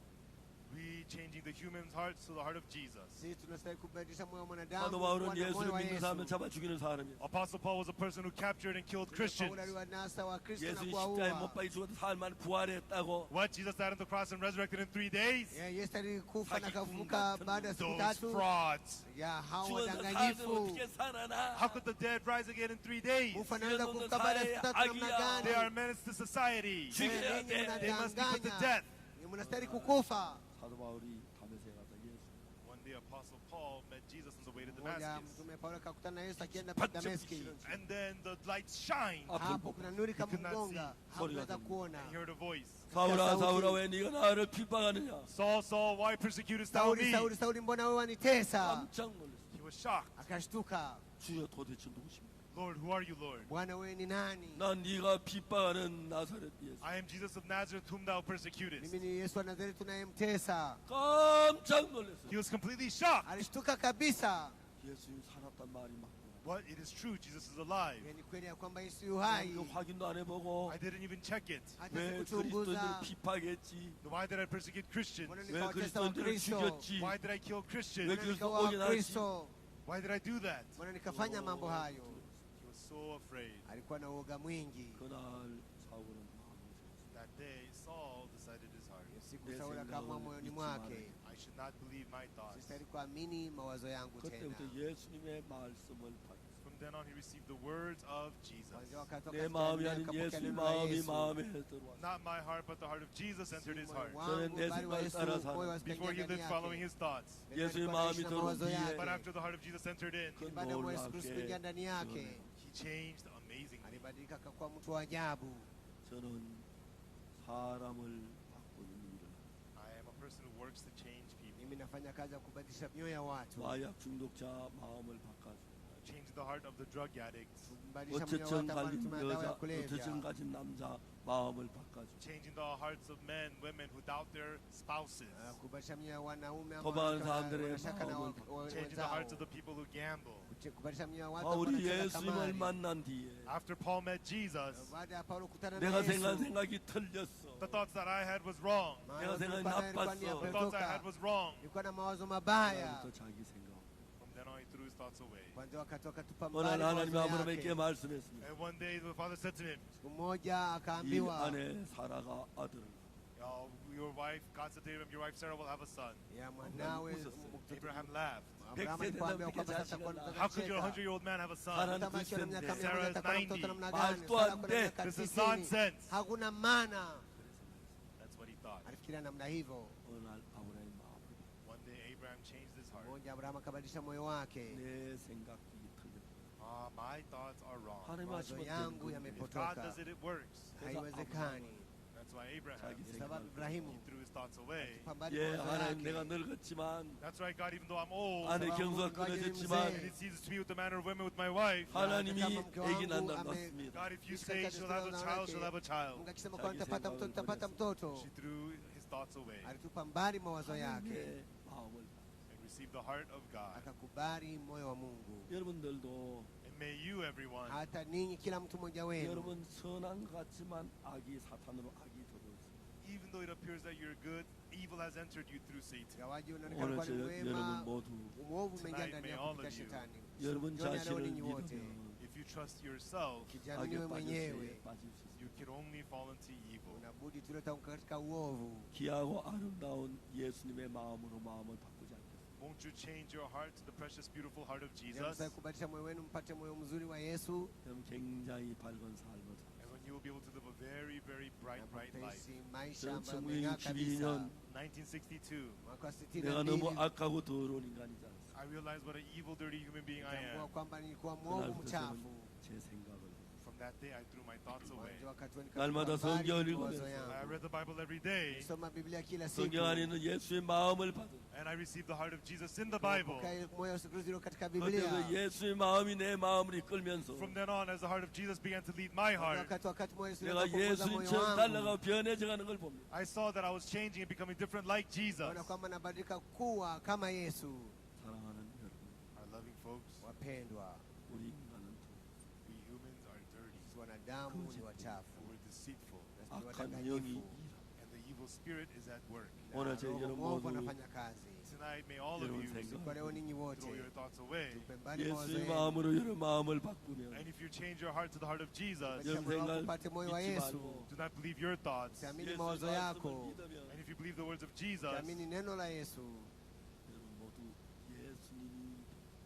Speaker 3: we changing the human's hearts to the heart of Jesus.
Speaker 4: Sisi tunastahili kubadilisha moyo wa mwanadamu
Speaker 2: 사도
Speaker 4: kuwa
Speaker 2: 바울은
Speaker 4: na moyo
Speaker 2: 예수를
Speaker 4: wa
Speaker 2: 믿는 사람을
Speaker 4: Yesu.
Speaker 2: 잡아 죽이는 사람이에요.
Speaker 3: Apostle Paul was a person who captured and killed Christians.
Speaker 4: Paulo aliwanasa Wakristo na
Speaker 2: 예수님 십자가에 못
Speaker 4: kuwaua.
Speaker 2: 박혀 죽어서 사흘 만에 부활했다고.
Speaker 3: What? Jesus died on the cross and resurrected in 3 days?
Speaker 4: Yesu alikufa na
Speaker 2: 사기꾼
Speaker 4: kafufuka
Speaker 2: 같은
Speaker 4: baada ya siku
Speaker 3: Those
Speaker 4: tatu.
Speaker 3: frauds.
Speaker 4: Ya hao
Speaker 2: 죽어서 사흘
Speaker 4: wadanganyifu.
Speaker 2: 어떻게 살아나?
Speaker 3: How could the dead rise again in 3 days?
Speaker 4: Mufa anaweza kufufuka baada ya siku tatu namna
Speaker 3: They
Speaker 4: gani?
Speaker 3: are a menace to society.
Speaker 2: 죽여야
Speaker 4: Ninyi
Speaker 2: 돼.
Speaker 3: They must be put to
Speaker 4: mnadanganya.
Speaker 3: death.
Speaker 4: Mnastahili kukufa.
Speaker 2: 사도 바울이 담에색 가서 예수.
Speaker 3: One day Apostle Paul met Jesus on the way to
Speaker 4: Moja
Speaker 3: Damascus.
Speaker 4: mtume Paulo akakutana na Yesu akienda
Speaker 2: 반짝
Speaker 4: Dameski.
Speaker 2: 빛이는
Speaker 3: And then the lights shined.
Speaker 2: 앞을
Speaker 4: Hapo
Speaker 2: 보고
Speaker 4: kuna nuri
Speaker 3: could not
Speaker 4: kamgonga,
Speaker 2: 소리가
Speaker 4: hakuweza
Speaker 2: 들립니다.
Speaker 4: kuona.
Speaker 3: And he heard a voice.
Speaker 2: 사울아
Speaker 4: 사울이-
Speaker 2: 사울아 왜 네가 나를 핍박하느냐?
Speaker 3: Saul, Saul, why persecutest thou
Speaker 4: Sauli,
Speaker 3: me?
Speaker 4: Sauli, Sauli, mbona wewe wanitesa?
Speaker 2: 깜짝 놀랐어.
Speaker 3: He was shocked.
Speaker 4: Akashtuka,
Speaker 2: 주여 도대체 누구십니까?
Speaker 3: Lord, who are you, Lord?
Speaker 4: Bwana wewe ni nani?
Speaker 2: 난 네가 핍박하는 나사렛 예수.
Speaker 3: I am Jesus of Nazareth, whom thou persecutest.
Speaker 4: Mimi ni Yesu wa Nazareti tunayemtesa.
Speaker 2: 깜짝 놀랐어.
Speaker 3: He was completely shocked.
Speaker 4: Alishtuka kabisa.
Speaker 2: 예수님 살았단 말이 맞구나.
Speaker 3: What? It is true, Jesus is alive.
Speaker 4: Ni kweli ya kwamba Yesu yu hai.
Speaker 2: 이거 확인도 안 해보고
Speaker 3: I didn't even check it.
Speaker 4: Hata
Speaker 2: 왜
Speaker 4: sikuchunguza.
Speaker 2: 그리스도인들을 핍박했지?
Speaker 3: Why did I persecute Christians?
Speaker 4: Mbona
Speaker 2: 왜
Speaker 4: nikawatesa
Speaker 2: 그리스도인들을
Speaker 4: Wakristo?
Speaker 2: 죽였지?
Speaker 3: Why did I kill
Speaker 2: 왜
Speaker 3: Christians?
Speaker 4: Mbona
Speaker 2: 그리스도
Speaker 4: nikaua
Speaker 2: 오게 나지?
Speaker 4: Wakristo?
Speaker 3: Why did I do that?
Speaker 4: Mbona nikafanya mambo hayo?
Speaker 3: He was so afraid.
Speaker 4: alikuwa na uoga mwingi.
Speaker 2: 그날 사울은 마음을 줬습니다.
Speaker 3: That day, Saul decided his heart.
Speaker 4: Hiyo siku
Speaker 2: 내
Speaker 4: Sauli akaamua
Speaker 2: 생각을
Speaker 4: moyoni
Speaker 2: 믿지
Speaker 4: mwake,
Speaker 3: I should not believe my thoughts.
Speaker 4: sistahili kuamini mawazo yangu tena.
Speaker 2: 그때부터 예수님의 말씀을 받았습니다.
Speaker 3: From then on, he received the words of Jesus.
Speaker 4: Kwanza wakatoka
Speaker 2: 내
Speaker 4: katika
Speaker 2: 마음이
Speaker 4: dunia
Speaker 2: 아닌
Speaker 4: akapokea
Speaker 2: 예수의
Speaker 4: neno la
Speaker 2: 마음이
Speaker 4: Yesu.
Speaker 2: 마음에 들어왔습니다.
Speaker 3: Not my heart, but the heart of Jesus
Speaker 4: Si
Speaker 3: entered his
Speaker 4: moyo
Speaker 3: heart.
Speaker 2: 저는
Speaker 4: wangu,
Speaker 2: 내
Speaker 4: bali wa
Speaker 2: 생각을
Speaker 4: Yesu,
Speaker 2: 따라
Speaker 4: moyo
Speaker 2: 살아.
Speaker 3: Before
Speaker 4: wasikaingia
Speaker 3: he lived
Speaker 4: ndani
Speaker 3: following
Speaker 4: yake.
Speaker 3: his thoughts.
Speaker 4: Mimi
Speaker 2: 예수의
Speaker 4: nilikuwa
Speaker 2: 마음이
Speaker 4: naishi na mawazo
Speaker 2: 들어온
Speaker 4: yake.
Speaker 3: But
Speaker 2: 뒤에
Speaker 3: after the heart of Jesus entered in,
Speaker 2: 그
Speaker 4: Baada ya moyo wa Yesu Kristo kuingia
Speaker 2: 놀랍게
Speaker 4: ndani yake,
Speaker 3: he changed amazingly.
Speaker 4: alibadilika akakuwa mtu wa ajabu.
Speaker 2: 저는 사람을 바꾸는 일을
Speaker 3: I am a person who works to change people.
Speaker 4: Mimi nafanya kazi ya kubadilisha mioyo ya watu,
Speaker 2: 마약 중독자 마음을 바꿔줘.
Speaker 3: Change the heart of the drug addicts.
Speaker 4: kubadilisha mioyo ya
Speaker 2: 어쨌든
Speaker 4: watu ambao
Speaker 2: 가진
Speaker 4: wanatumia dawa ya
Speaker 2: 여자, 어쨌든
Speaker 4: kulevya,
Speaker 2: 가진 남자 마음을 바꿔줘.
Speaker 3: Changing the hearts of men, women who doubt their spouses.
Speaker 4: kubadilisha mioyo ya wanaume ambao
Speaker 2: 도망하는
Speaker 4: wanataka-
Speaker 2: 사람들의
Speaker 4: wanashaka na
Speaker 2: 마음을
Speaker 3: Changing the hearts of
Speaker 4: wenzao,
Speaker 3: the people who gamble.
Speaker 4: kubadilisha mioyo ya watu
Speaker 2: 아,
Speaker 4: ambao
Speaker 2: 우리
Speaker 4: wanacheza
Speaker 2: 예수님을
Speaker 4: kamari.
Speaker 2: 만난 뒤에
Speaker 3: After Paul met Jesus,
Speaker 4: Baada ya Paulo kukutana na
Speaker 2: 내가 생각한
Speaker 4: Yesu,
Speaker 2: 생각이 틀렸어.
Speaker 3: the thoughts that I had was wrong.
Speaker 4: mawazo
Speaker 2: 생각이
Speaker 4: nilikuwa nayo yalikuwa ni ya
Speaker 2: 나빴어.
Speaker 3: The thoughts I had
Speaker 4: kutoka.
Speaker 3: was wrong.
Speaker 4: Nilikuwa na mawazo mabaya.
Speaker 2: 그날부터 자기 생각.
Speaker 3: From then on, he threw his thoughts away.
Speaker 4: Kwanza wakatoka tupa
Speaker 2: 어느
Speaker 4: mbali
Speaker 2: 날 하나님이
Speaker 4: mawazo
Speaker 2: 아브라함에게
Speaker 4: yake.
Speaker 2: 말씀했습니다.
Speaker 3: And one day, the father said to him,
Speaker 4: Siku moja
Speaker 2: 이
Speaker 4: akaambiwa
Speaker 2: 안에 사라가 아들을
Speaker 3: "Oh, your wife, God said to him, your wife Sarah will have a son."
Speaker 4: ya mwanawe
Speaker 2: 웃었어요.
Speaker 3: Abraham laughed.
Speaker 4: Abrahamu alipoambiwa kwamba sasa kwa
Speaker 3: How could your
Speaker 4: mtoto
Speaker 3: 100-year-old man have a son?
Speaker 2: 하나님
Speaker 4: kama akiwa na miaka
Speaker 2: 글쎄인데
Speaker 4: 100 atakuwa na mtoto namna gani?
Speaker 2: 말도
Speaker 4: Sara
Speaker 2: 안
Speaker 4: kuna
Speaker 2: 돼.
Speaker 4: miaka
Speaker 3: This is
Speaker 4: 90.
Speaker 3: nonsense.
Speaker 4: Hakuna maana.
Speaker 3: That's what he thought.
Speaker 4: Alifikiria namna hivyo.
Speaker 2: 어느 날 아브라함의 마음을
Speaker 3: One day, Abraham changed his heart.
Speaker 4: Mmoja Abrahamu akabadilisha moyo wake.
Speaker 2: 내 생각이 틀렸다.
Speaker 3: My thoughts are wrong.
Speaker 2: 하나님
Speaker 4: Mawazo
Speaker 2: 하시면 되는
Speaker 4: yangu
Speaker 2: 거예요.
Speaker 3: If God
Speaker 4: yamepotoka,
Speaker 3: does it, it works.
Speaker 4: haiwezekani.
Speaker 3: That's why Abraham,
Speaker 2: 자기
Speaker 4: Kwa sababu
Speaker 2: 생각을
Speaker 4: Ibrahimu
Speaker 3: he threw his thoughts away.
Speaker 4: tupa mbali
Speaker 2: 예,
Speaker 4: mawazo
Speaker 2: 하나님 내가
Speaker 4: yake.
Speaker 2: 늙었지만
Speaker 3: That's right, God, even though I'm old,
Speaker 2: 아내
Speaker 4: 사람은
Speaker 2: 경수가
Speaker 4: 인간이
Speaker 2: 끊어졌지만
Speaker 3: and it seems to be with the manner of women with my wife,
Speaker 2: 하나님이
Speaker 4: kama mke
Speaker 2: 애기
Speaker 4: wangu
Speaker 2: 난다
Speaker 4: ame-
Speaker 2: 맞습니다.
Speaker 3: God, if you
Speaker 4: Kisha
Speaker 3: say
Speaker 4: katika
Speaker 3: she'll have a
Speaker 4: wanawake,
Speaker 3: child, she'll have a child.
Speaker 4: Mungu akisema kwa
Speaker 2: 자기
Speaker 4: nitapata
Speaker 2: 생각을
Speaker 4: mtoto, nitapata mtoto.
Speaker 3: She threw his thoughts away
Speaker 4: Alitupa mbali mawazo yake,
Speaker 2: 하나님의 마음을
Speaker 3: and received the heart of God.
Speaker 4: akakubali moyo wa Mungu.
Speaker 2: 여러분들도
Speaker 3: And may you, everyone,
Speaker 4: Hata ninyi, kila mtu mmoja wenu,
Speaker 2: 여러분 선한 것 같지만 악이 사탄으로 악이 들어오죠.
Speaker 3: even though it appears that you're good, evil has entered you through Satan.
Speaker 4: ingawaji unaonekana
Speaker 2: 오늘
Speaker 4: kuwa ni
Speaker 2: 여러분
Speaker 4: mwema,
Speaker 2: 모두
Speaker 4: uovu umeingia
Speaker 3: Tonight,
Speaker 4: ndani
Speaker 3: may
Speaker 4: yako
Speaker 3: all
Speaker 4: kupitia
Speaker 3: of you,
Speaker 4: shetani.
Speaker 2: 여러분
Speaker 4: Jioni ya leo
Speaker 2: 자신을
Speaker 4: ninyi wote,
Speaker 2: 믿으면
Speaker 3: If you trust yourself,
Speaker 4: ukijiamini wewe
Speaker 2: 악에
Speaker 4: mwenyewe,
Speaker 2: 빠질 수 있습니다.
Speaker 3: you can only fall into evil.
Speaker 4: unabudi tuliotanguka katika uovu.
Speaker 2: 귀하고 아름다운 예수님의 마음으로 마음을 바꾸지 않겠습니다.
Speaker 3: Won't you change your heart to the precious, beautiful heart of
Speaker 4: Je,
Speaker 3: Jesus?
Speaker 4: msitaki kubadilisha moyo wenu mpate moyo mzuri wa Yesu,
Speaker 2: 그럼 굉장히 밝은 삶을 살아요.
Speaker 3: And when you will be able to live a very, very bright,
Speaker 4: na
Speaker 3: bright life.
Speaker 4: mtaishi maisha
Speaker 2: 저는
Speaker 4: ambayo yameng'aa
Speaker 2: 1962년
Speaker 4: kabisa.
Speaker 3: 1962,
Speaker 4: Mwaka wa
Speaker 2: 내가 너무
Speaker 4: 62
Speaker 2: 악하고 더러운 인간이지 않습니까?
Speaker 3: I realized what an evil, dirty human being I
Speaker 4: nitambua
Speaker 3: am.
Speaker 4: kwamba nilikuwa mwovu
Speaker 2: 그날부터
Speaker 4: mchafu.
Speaker 2: 저는 제 생각을
Speaker 3: From that day, I threw my thoughts away.
Speaker 4: Mwanzo wakati huo
Speaker 2: 날마다
Speaker 4: nikatupa mbali
Speaker 2: 성경을
Speaker 4: mawazo
Speaker 2: 읽으면서
Speaker 3: I
Speaker 4: yangu.
Speaker 3: read the Bible every day,
Speaker 4: Nisoma Biblia kila siku.
Speaker 2: 성경 안에 있는 예수의 마음을 받은
Speaker 3: and I received the heart of Jesus in the Bible.
Speaker 4: Kumbuka moyo wa Yesu Kristo ulio katika
Speaker 2: 그때부터
Speaker 4: Biblia.
Speaker 2: 예수의 마음이 내 마음을 이끌면서
Speaker 3: From then on, as the heart of Jesus began to lead my heart,
Speaker 4: Wakati moyo wa Yesu
Speaker 2: 내가
Speaker 4: ulipoongoza moyo
Speaker 2: 예수님처럼 달라가고
Speaker 4: wangu,
Speaker 2: 변해져가는 걸 봅니다.
Speaker 3: I saw that I was changing and becoming different like Jesus.
Speaker 4: naona kwamba nabadilika kuwa kama Yesu.
Speaker 2: 사랑하는 여러분,
Speaker 3: Our loving folks,
Speaker 4: Wapendwa,
Speaker 2: 우리 인간은
Speaker 3: we humans are dirty,
Speaker 4: sisi wanadamu ni wachafu
Speaker 3: and we're deceitful,
Speaker 4: na si
Speaker 2: 악한 영이
Speaker 4: wadanganyifu,
Speaker 3: and the evil spirit is at work.
Speaker 4: na
Speaker 2: 오늘 제
Speaker 4: roho
Speaker 2: 여러분
Speaker 4: mwovu
Speaker 2: 모두
Speaker 4: anafanya kazi.
Speaker 3: Tonight, may all of
Speaker 2: 여러분
Speaker 3: you
Speaker 2: 생각
Speaker 4: Kwa leo ninyi wote
Speaker 3: throw your thoughts away.
Speaker 4: tupe mbali mawazo
Speaker 2: 예수의
Speaker 4: yenu.
Speaker 2: 마음으로 여러분 마음을 바꾸면
Speaker 3: And if you change your heart to the heart of Jesus,
Speaker 4: Badilisha moyo wako upate moyo wa
Speaker 2: 믿지
Speaker 4: Yesu.
Speaker 2: 말고
Speaker 3: do not believe your thoughts.
Speaker 4: Usiamini
Speaker 2: 예수의
Speaker 4: mawazo
Speaker 2: 말씀을
Speaker 4: yako,
Speaker 2: 믿으면
Speaker 3: And if you believe the words of Jesus,
Speaker 4: usiamini neno la Yesu.
Speaker 2: 여러분 모두 예수님이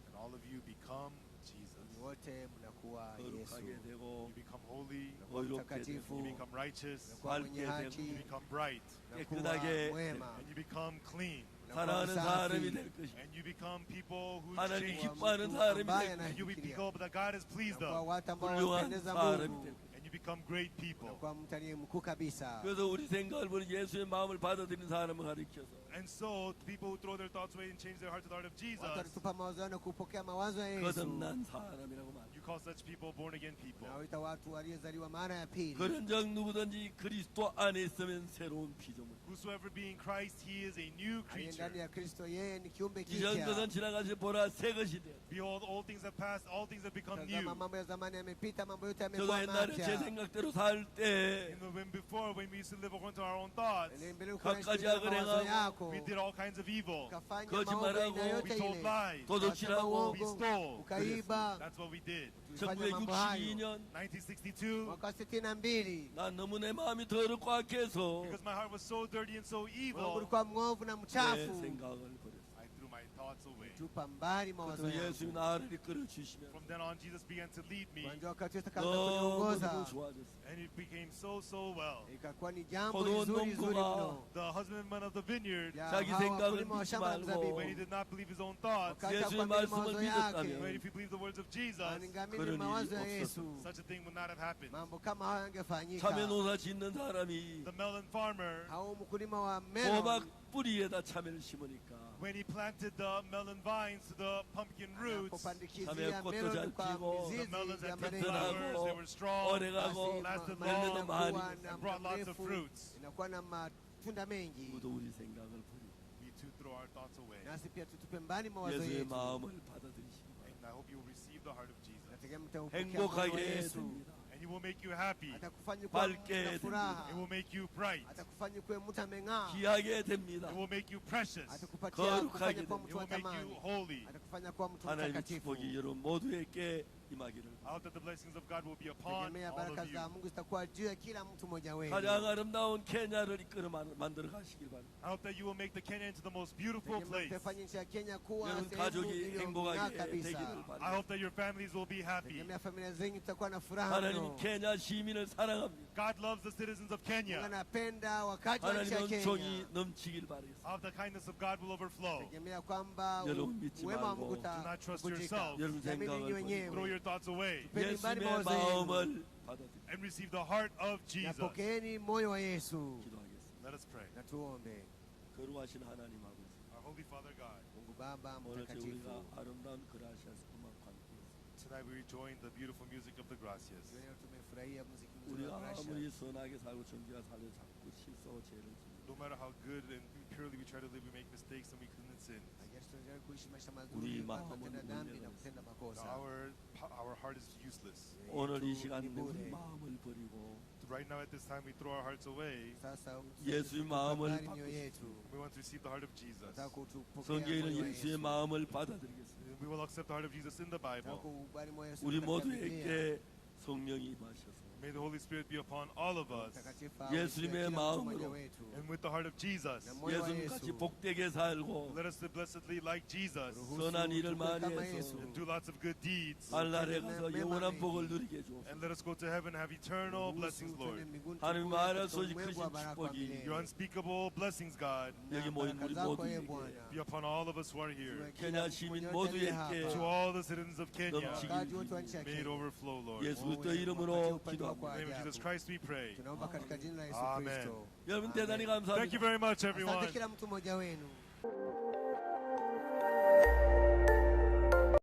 Speaker 3: and all of you become Jesus.
Speaker 4: Ninyi wote mnakuwa Yesu,
Speaker 2: 거룩하게 되고
Speaker 3: You become holy,
Speaker 4: mnakuwa
Speaker 2: 어이롭게
Speaker 4: mtakatifu,
Speaker 3: you become righteous,
Speaker 4: mnakuwa mwenye
Speaker 2: 밝게
Speaker 4: haki,
Speaker 3: you become bright,
Speaker 4: mnakuwa
Speaker 2: 깨끗하게
Speaker 4: mwema,
Speaker 3: and you become clean,
Speaker 4: mnakuwa
Speaker 2: 사랑하는 사람이
Speaker 4: msafi,
Speaker 2: 될 것이다.
Speaker 3: and you become people who
Speaker 2: 하나님
Speaker 3: change.
Speaker 2: 기뻐하는
Speaker 4: mtu
Speaker 2: 사람이
Speaker 4: ambaye
Speaker 2: 될 것이다.
Speaker 3: And you be
Speaker 4: anafikiria,
Speaker 3: people that God is pleased
Speaker 4: mnakuwa
Speaker 3: of,
Speaker 4: watu ambao
Speaker 2: 훌륭한
Speaker 4: wampendeza
Speaker 2: 사람이
Speaker 4: Mungu,
Speaker 2: 될 것이다.
Speaker 3: and you become great people.
Speaker 4: mnakuwa mtu aliye mkuu kabisa.
Speaker 2: 그래서 우리 생각을 보니 예수의 마음을 받아들인 사람을 가리켜서
Speaker 3: And so, people who throw their thoughts away and change their heart to the heart of
Speaker 4: Watu
Speaker 3: Jesus,
Speaker 4: walitupa mawazo yao na kupokea mawazo ya Yesu.
Speaker 2: 거듭난 사람이라고 말합니다.
Speaker 3: you call such people born again people.
Speaker 4: Nawaita watu waliozaliwa mara ya pili.
Speaker 2: 그런 적 누구든지 그리스도 안에 있으면 새로운 피조물.
Speaker 3: Whosoever be in Christ, he is a new
Speaker 4: Aliye
Speaker 3: creature.
Speaker 4: ndani ya Kristo, yeye ni kiumbe
Speaker 2: 이전
Speaker 4: kipya.
Speaker 2: 것은 지나가시 보라 새 것이 되었다.
Speaker 3: Behold, all things have passed, all things have become new.
Speaker 4: Tazama, mambo ya zamani yamepita, mambo yote
Speaker 2: 저도
Speaker 4: yamekuwa
Speaker 2: 옛날에 제
Speaker 4: mapya.
Speaker 2: 생각대로 살 때
Speaker 3: When before, when we used to live according to our own thoughts,
Speaker 4: Mbele ulikuwa unaishi
Speaker 2: 갖가지
Speaker 4: kulingana na
Speaker 2: 악을
Speaker 4: mawazo
Speaker 2: 행하고
Speaker 4: yako,
Speaker 3: we did all kinds of evil.
Speaker 4: ukafanya
Speaker 2: 거짓말하고
Speaker 4: maovu aina
Speaker 3: We
Speaker 4: yote
Speaker 3: told
Speaker 4: ile,
Speaker 3: lies.
Speaker 2: 도둑질하고
Speaker 3: We stole.
Speaker 4: ukaiba,
Speaker 3: That's what we did.
Speaker 4: tulifanya mambo hayo
Speaker 2: 1962년
Speaker 3: 1962,
Speaker 4: mwaka wa 62.
Speaker 2: 난 너무 내 마음이 더럽고 악해서
Speaker 3: because my heart was so dirty and so
Speaker 4: Moyo wangu
Speaker 3: evil,
Speaker 4: ulikuwa mwovu na
Speaker 2: 내
Speaker 4: mchafu,
Speaker 2: 생각을 버렸어요.
Speaker 3: I threw my thoughts away.
Speaker 4: tupa mbali mawazo
Speaker 2: 그래서 예수님이
Speaker 4: yangu.
Speaker 2: 나를 이끌어 주시면
Speaker 3: From then on, Jesus began to lead me,
Speaker 4: Kwanza wakati Yesu akaanza
Speaker 2: 너무
Speaker 4: kuniongoza,
Speaker 2: 좋아졌어요.
Speaker 3: and it became so well.
Speaker 4: ikakuwa ni jambo
Speaker 2: 포도원
Speaker 4: zuri zuri
Speaker 2: 농부가
Speaker 4: mno.
Speaker 3: The husbandman of the vineyard,
Speaker 4: Ya
Speaker 2: 자기
Speaker 4: hawa
Speaker 2: 생각을
Speaker 4: wakulima wa
Speaker 2: 믿지
Speaker 4: shamba la
Speaker 2: 말고
Speaker 4: mzabibu,
Speaker 3: when he did not believe his own thoughts,
Speaker 4: wakati
Speaker 2: 예수의
Speaker 4: hakuamini
Speaker 2: 말씀을
Speaker 4: mawazo
Speaker 2: 믿었다면
Speaker 4: yake,
Speaker 3: when if he believed the words of Jesus,
Speaker 4: aningeamini
Speaker 2: 그런
Speaker 4: mawazo ya
Speaker 2: 일이
Speaker 4: Yesu,
Speaker 3: such a thing would not have happened.
Speaker 4: mambo kama hayo yangefanyika.
Speaker 2: 참외 농사 짓는 사람이
Speaker 3: The melon farmer,
Speaker 4: Au mkulima wa melon
Speaker 2: 호박 뿌리에다 참외를 심으니까
Speaker 3: when he planted the melon vines to the pumpkin roots,
Speaker 4: anapopandikizia
Speaker 2: 참외 꽃도
Speaker 4: melon
Speaker 2: 잘
Speaker 4: kwa
Speaker 2: 피고,
Speaker 3: the
Speaker 4: mizizi
Speaker 3: melons
Speaker 4: ya
Speaker 3: had good
Speaker 4: malenge,
Speaker 3: flowers, they were strong,
Speaker 2: 오래가고
Speaker 3: lasted
Speaker 4: ma-
Speaker 3: long,
Speaker 2: 열매도 많이
Speaker 4: yanakuwa na
Speaker 3: and brought
Speaker 4: muda
Speaker 3: lots of
Speaker 4: mrefu,
Speaker 3: fruits.
Speaker 4: inakuwa na matunda mengi.
Speaker 2: 모두 우리 생각을 버리고
Speaker 3: We too throw our thoughts away.
Speaker 4: Nasi pia tutupe mbali mawazo
Speaker 2: 예수의
Speaker 4: yetu.
Speaker 2: 마음을 받아들이시기 바랍니다.
Speaker 3: And I hope you will receive the heart of Jesus.
Speaker 4: Nategemea mtaupokea moyo wa
Speaker 2: 행복하게
Speaker 4: Yesu.
Speaker 2: 됩니다.
Speaker 3: And he will make you happy.
Speaker 4: Atakufanya kuwa
Speaker 2: 밝게
Speaker 4: na furaha,
Speaker 3: It will make you bright.
Speaker 4: atakufanya kuwa mtu ameng'aa,
Speaker 2: 귀하게 됩니다.
Speaker 3: It will make you precious.
Speaker 4: atakupatia
Speaker 2: 거룩하게
Speaker 4: kufanya kuwa
Speaker 2: 됩니다.
Speaker 3: It
Speaker 4: mtu wa
Speaker 3: will make you
Speaker 4: thamani,
Speaker 3: holy.
Speaker 4: atakufanya kuwa mtu
Speaker 2: 하나님의
Speaker 4: mtakatifu.
Speaker 2: 축복이 여러분 모두에게 임하기를
Speaker 3: I hope that the blessings of God will be upon
Speaker 4: Tegemea
Speaker 3: all
Speaker 4: baraka
Speaker 3: of you.
Speaker 4: za Mungu zitakuwa juu ya kila mtu mmoja wenu.
Speaker 2: 가장 아름다운 케냐를 이끌어 만들어 가시길 바랍니다.
Speaker 3: I hope that you will make the Kenya into the most beautiful
Speaker 4: Tegemea
Speaker 3: place.
Speaker 4: mtafanya nchi ya Kenya kuwa
Speaker 2: 여러분
Speaker 4: sehemu
Speaker 2: 가족이
Speaker 4: iliyong'aa
Speaker 2: 행복하게
Speaker 4: kabisa.
Speaker 2: 되기를
Speaker 3: I
Speaker 2: 바랍니다.
Speaker 3: hope that your families will be happy.
Speaker 4: Tegemea familia zenyu zitakuwa na furaha
Speaker 2: 하나님
Speaker 4: mno.
Speaker 2: 케냐 시민을 사랑합니다.
Speaker 3: God loves the citizens of
Speaker 4: Mungu
Speaker 3: Kenya.
Speaker 4: anapenda wakati wa nchi
Speaker 2: 하나님의
Speaker 4: ya
Speaker 2: 은총이
Speaker 4: Kenya.
Speaker 2: 넘치길 바라겠습니다.
Speaker 3: I hope the kindness of God will overflow.
Speaker 4: Tegemea kwamba
Speaker 2: 여러분 믿지
Speaker 4: wema wa
Speaker 2: 말고
Speaker 4: Mungu
Speaker 3: Do not trust
Speaker 4: utakujika.
Speaker 3: yourself.
Speaker 2: 여러분
Speaker 4: Jamii
Speaker 2: 생각을
Speaker 4: ninyi
Speaker 2: 버리고
Speaker 3: Throw
Speaker 4: wenyewe
Speaker 3: your thoughts away
Speaker 4: tupeni mbali
Speaker 2: 예수님의
Speaker 4: mawazo yenu
Speaker 2: 마음을 받아들여
Speaker 3: and receive the heart of Jesus.
Speaker 4: napokeeni moyo wa Yesu.
Speaker 2: 기도하겠습니다.
Speaker 3: Let us pray.
Speaker 4: Na tuombe.
Speaker 2: 거룩하신 하나님 아버지,
Speaker 3: Our Holy Father God,
Speaker 4: Mungu Baba
Speaker 2: 오늘
Speaker 4: mtakatifu,
Speaker 2: 우리가 아름다운 그라시아스 음악과 함께
Speaker 3: tonight we join the beautiful music of the Gracias.
Speaker 4: leo tumefurahia muziki mzuri wa
Speaker 2: 우리가
Speaker 4: Russia.
Speaker 2: 아무리 선하게 살고 정직하게 살려 자꾸 실수하고 죄를 짓는
Speaker 3: No matter how good and purely we try to live, we make mistakes and we commit sins.
Speaker 4: Hajalishi tunajaribu kuishi maisha
Speaker 2: 우리
Speaker 4: mazuri, bado
Speaker 2: 마음은
Speaker 4: tunatenda dhambi na
Speaker 2: 문제가
Speaker 4: kutenda makosa.
Speaker 3: Our heart is useless.
Speaker 2: 오늘 이
Speaker 4: Yetu
Speaker 2: 시간에
Speaker 4: ni
Speaker 2: 우리
Speaker 4: bure.
Speaker 2: 마음을 버리고
Speaker 3: Right now, at this time, we throw our hearts away.
Speaker 4: Sasa
Speaker 2: 예수의 마음을
Speaker 4: tukubali mioyo yetu.
Speaker 3: We want to receive the heart of Jesus.
Speaker 4: Nataka kutupokea
Speaker 2: 성경에는
Speaker 4: moyo wa
Speaker 2: 예수의
Speaker 4: Yesu.
Speaker 2: 마음을 받아들이겠습니다.
Speaker 3: We will accept the heart of Jesus in the
Speaker 4: Nataka
Speaker 3: Bible.
Speaker 4: kukubali moyo wa Yesu
Speaker 2: 우리
Speaker 4: katika Biblia.
Speaker 2: 모두에게 성령이 임하셔서
Speaker 3: May the Holy Spirit be upon all of us.
Speaker 4: Mtakatifu awe
Speaker 2: 예수님의
Speaker 4: juu ya kila mtu mmoja
Speaker 2: 마음으로
Speaker 4: wetu.
Speaker 3: And with the heart of Jesus,
Speaker 4: Na moyo wa
Speaker 2: 예수님같이
Speaker 4: Yesu.
Speaker 2: 복되게 살고
Speaker 3: let us live blessedly like Jesus
Speaker 4: Ruhusu
Speaker 2: 선한 일을
Speaker 4: tukue
Speaker 2: 많이
Speaker 4: kama
Speaker 2: 해서
Speaker 4: Yesu.
Speaker 3: and do lots of good deeds.
Speaker 2: 하늘나라에 가서 영원한 복을 누리게 해주옵소서.
Speaker 3: And let us go to heaven and have eternal blessings,
Speaker 4: Ruhusu
Speaker 3: Lord.
Speaker 4: twende mbinguni
Speaker 2: 하나님
Speaker 4: tukue
Speaker 2: 알아
Speaker 4: katika
Speaker 2: 소식
Speaker 4: ulimwengu wa
Speaker 2: 크신
Speaker 4: baraka wa
Speaker 2: 축복이
Speaker 4: milele.
Speaker 3: Your unspeakable blessings, God,
Speaker 2: 여기 모인
Speaker 4: baraka
Speaker 2: 우리
Speaker 4: zako,
Speaker 2: 모두에게
Speaker 4: Ee Bwana.
Speaker 3: be upon all of us who are here.
Speaker 4: Tuwe
Speaker 2: 케냐
Speaker 4: kila mtu
Speaker 2: 시민
Speaker 4: mmoja aliye
Speaker 2: 모두에게
Speaker 3: To
Speaker 4: hapa.
Speaker 3: all the citizens of Kenya,
Speaker 2: 넘치길
Speaker 4: Wakaaji wote wa nchi ya
Speaker 3: may it
Speaker 4: Kenya.
Speaker 3: overflow, Lord.
Speaker 2: 예수
Speaker 4: Wewe
Speaker 2: 그리스도 이름으로
Speaker 4: upate upendo wako
Speaker 3: In
Speaker 4: wa
Speaker 3: the name of Jesus
Speaker 4: ajabu.
Speaker 3: Christ we pray.
Speaker 4: Tunaomba katika jina la Yesu
Speaker 3: Amen.
Speaker 4: Kristo.
Speaker 2: 여러분 대단히
Speaker 3: Thank you
Speaker 2: 감사합니다.
Speaker 3: very much,
Speaker 4: Asante
Speaker 3: everyone.
Speaker 4: kila mtu mmoja wenu.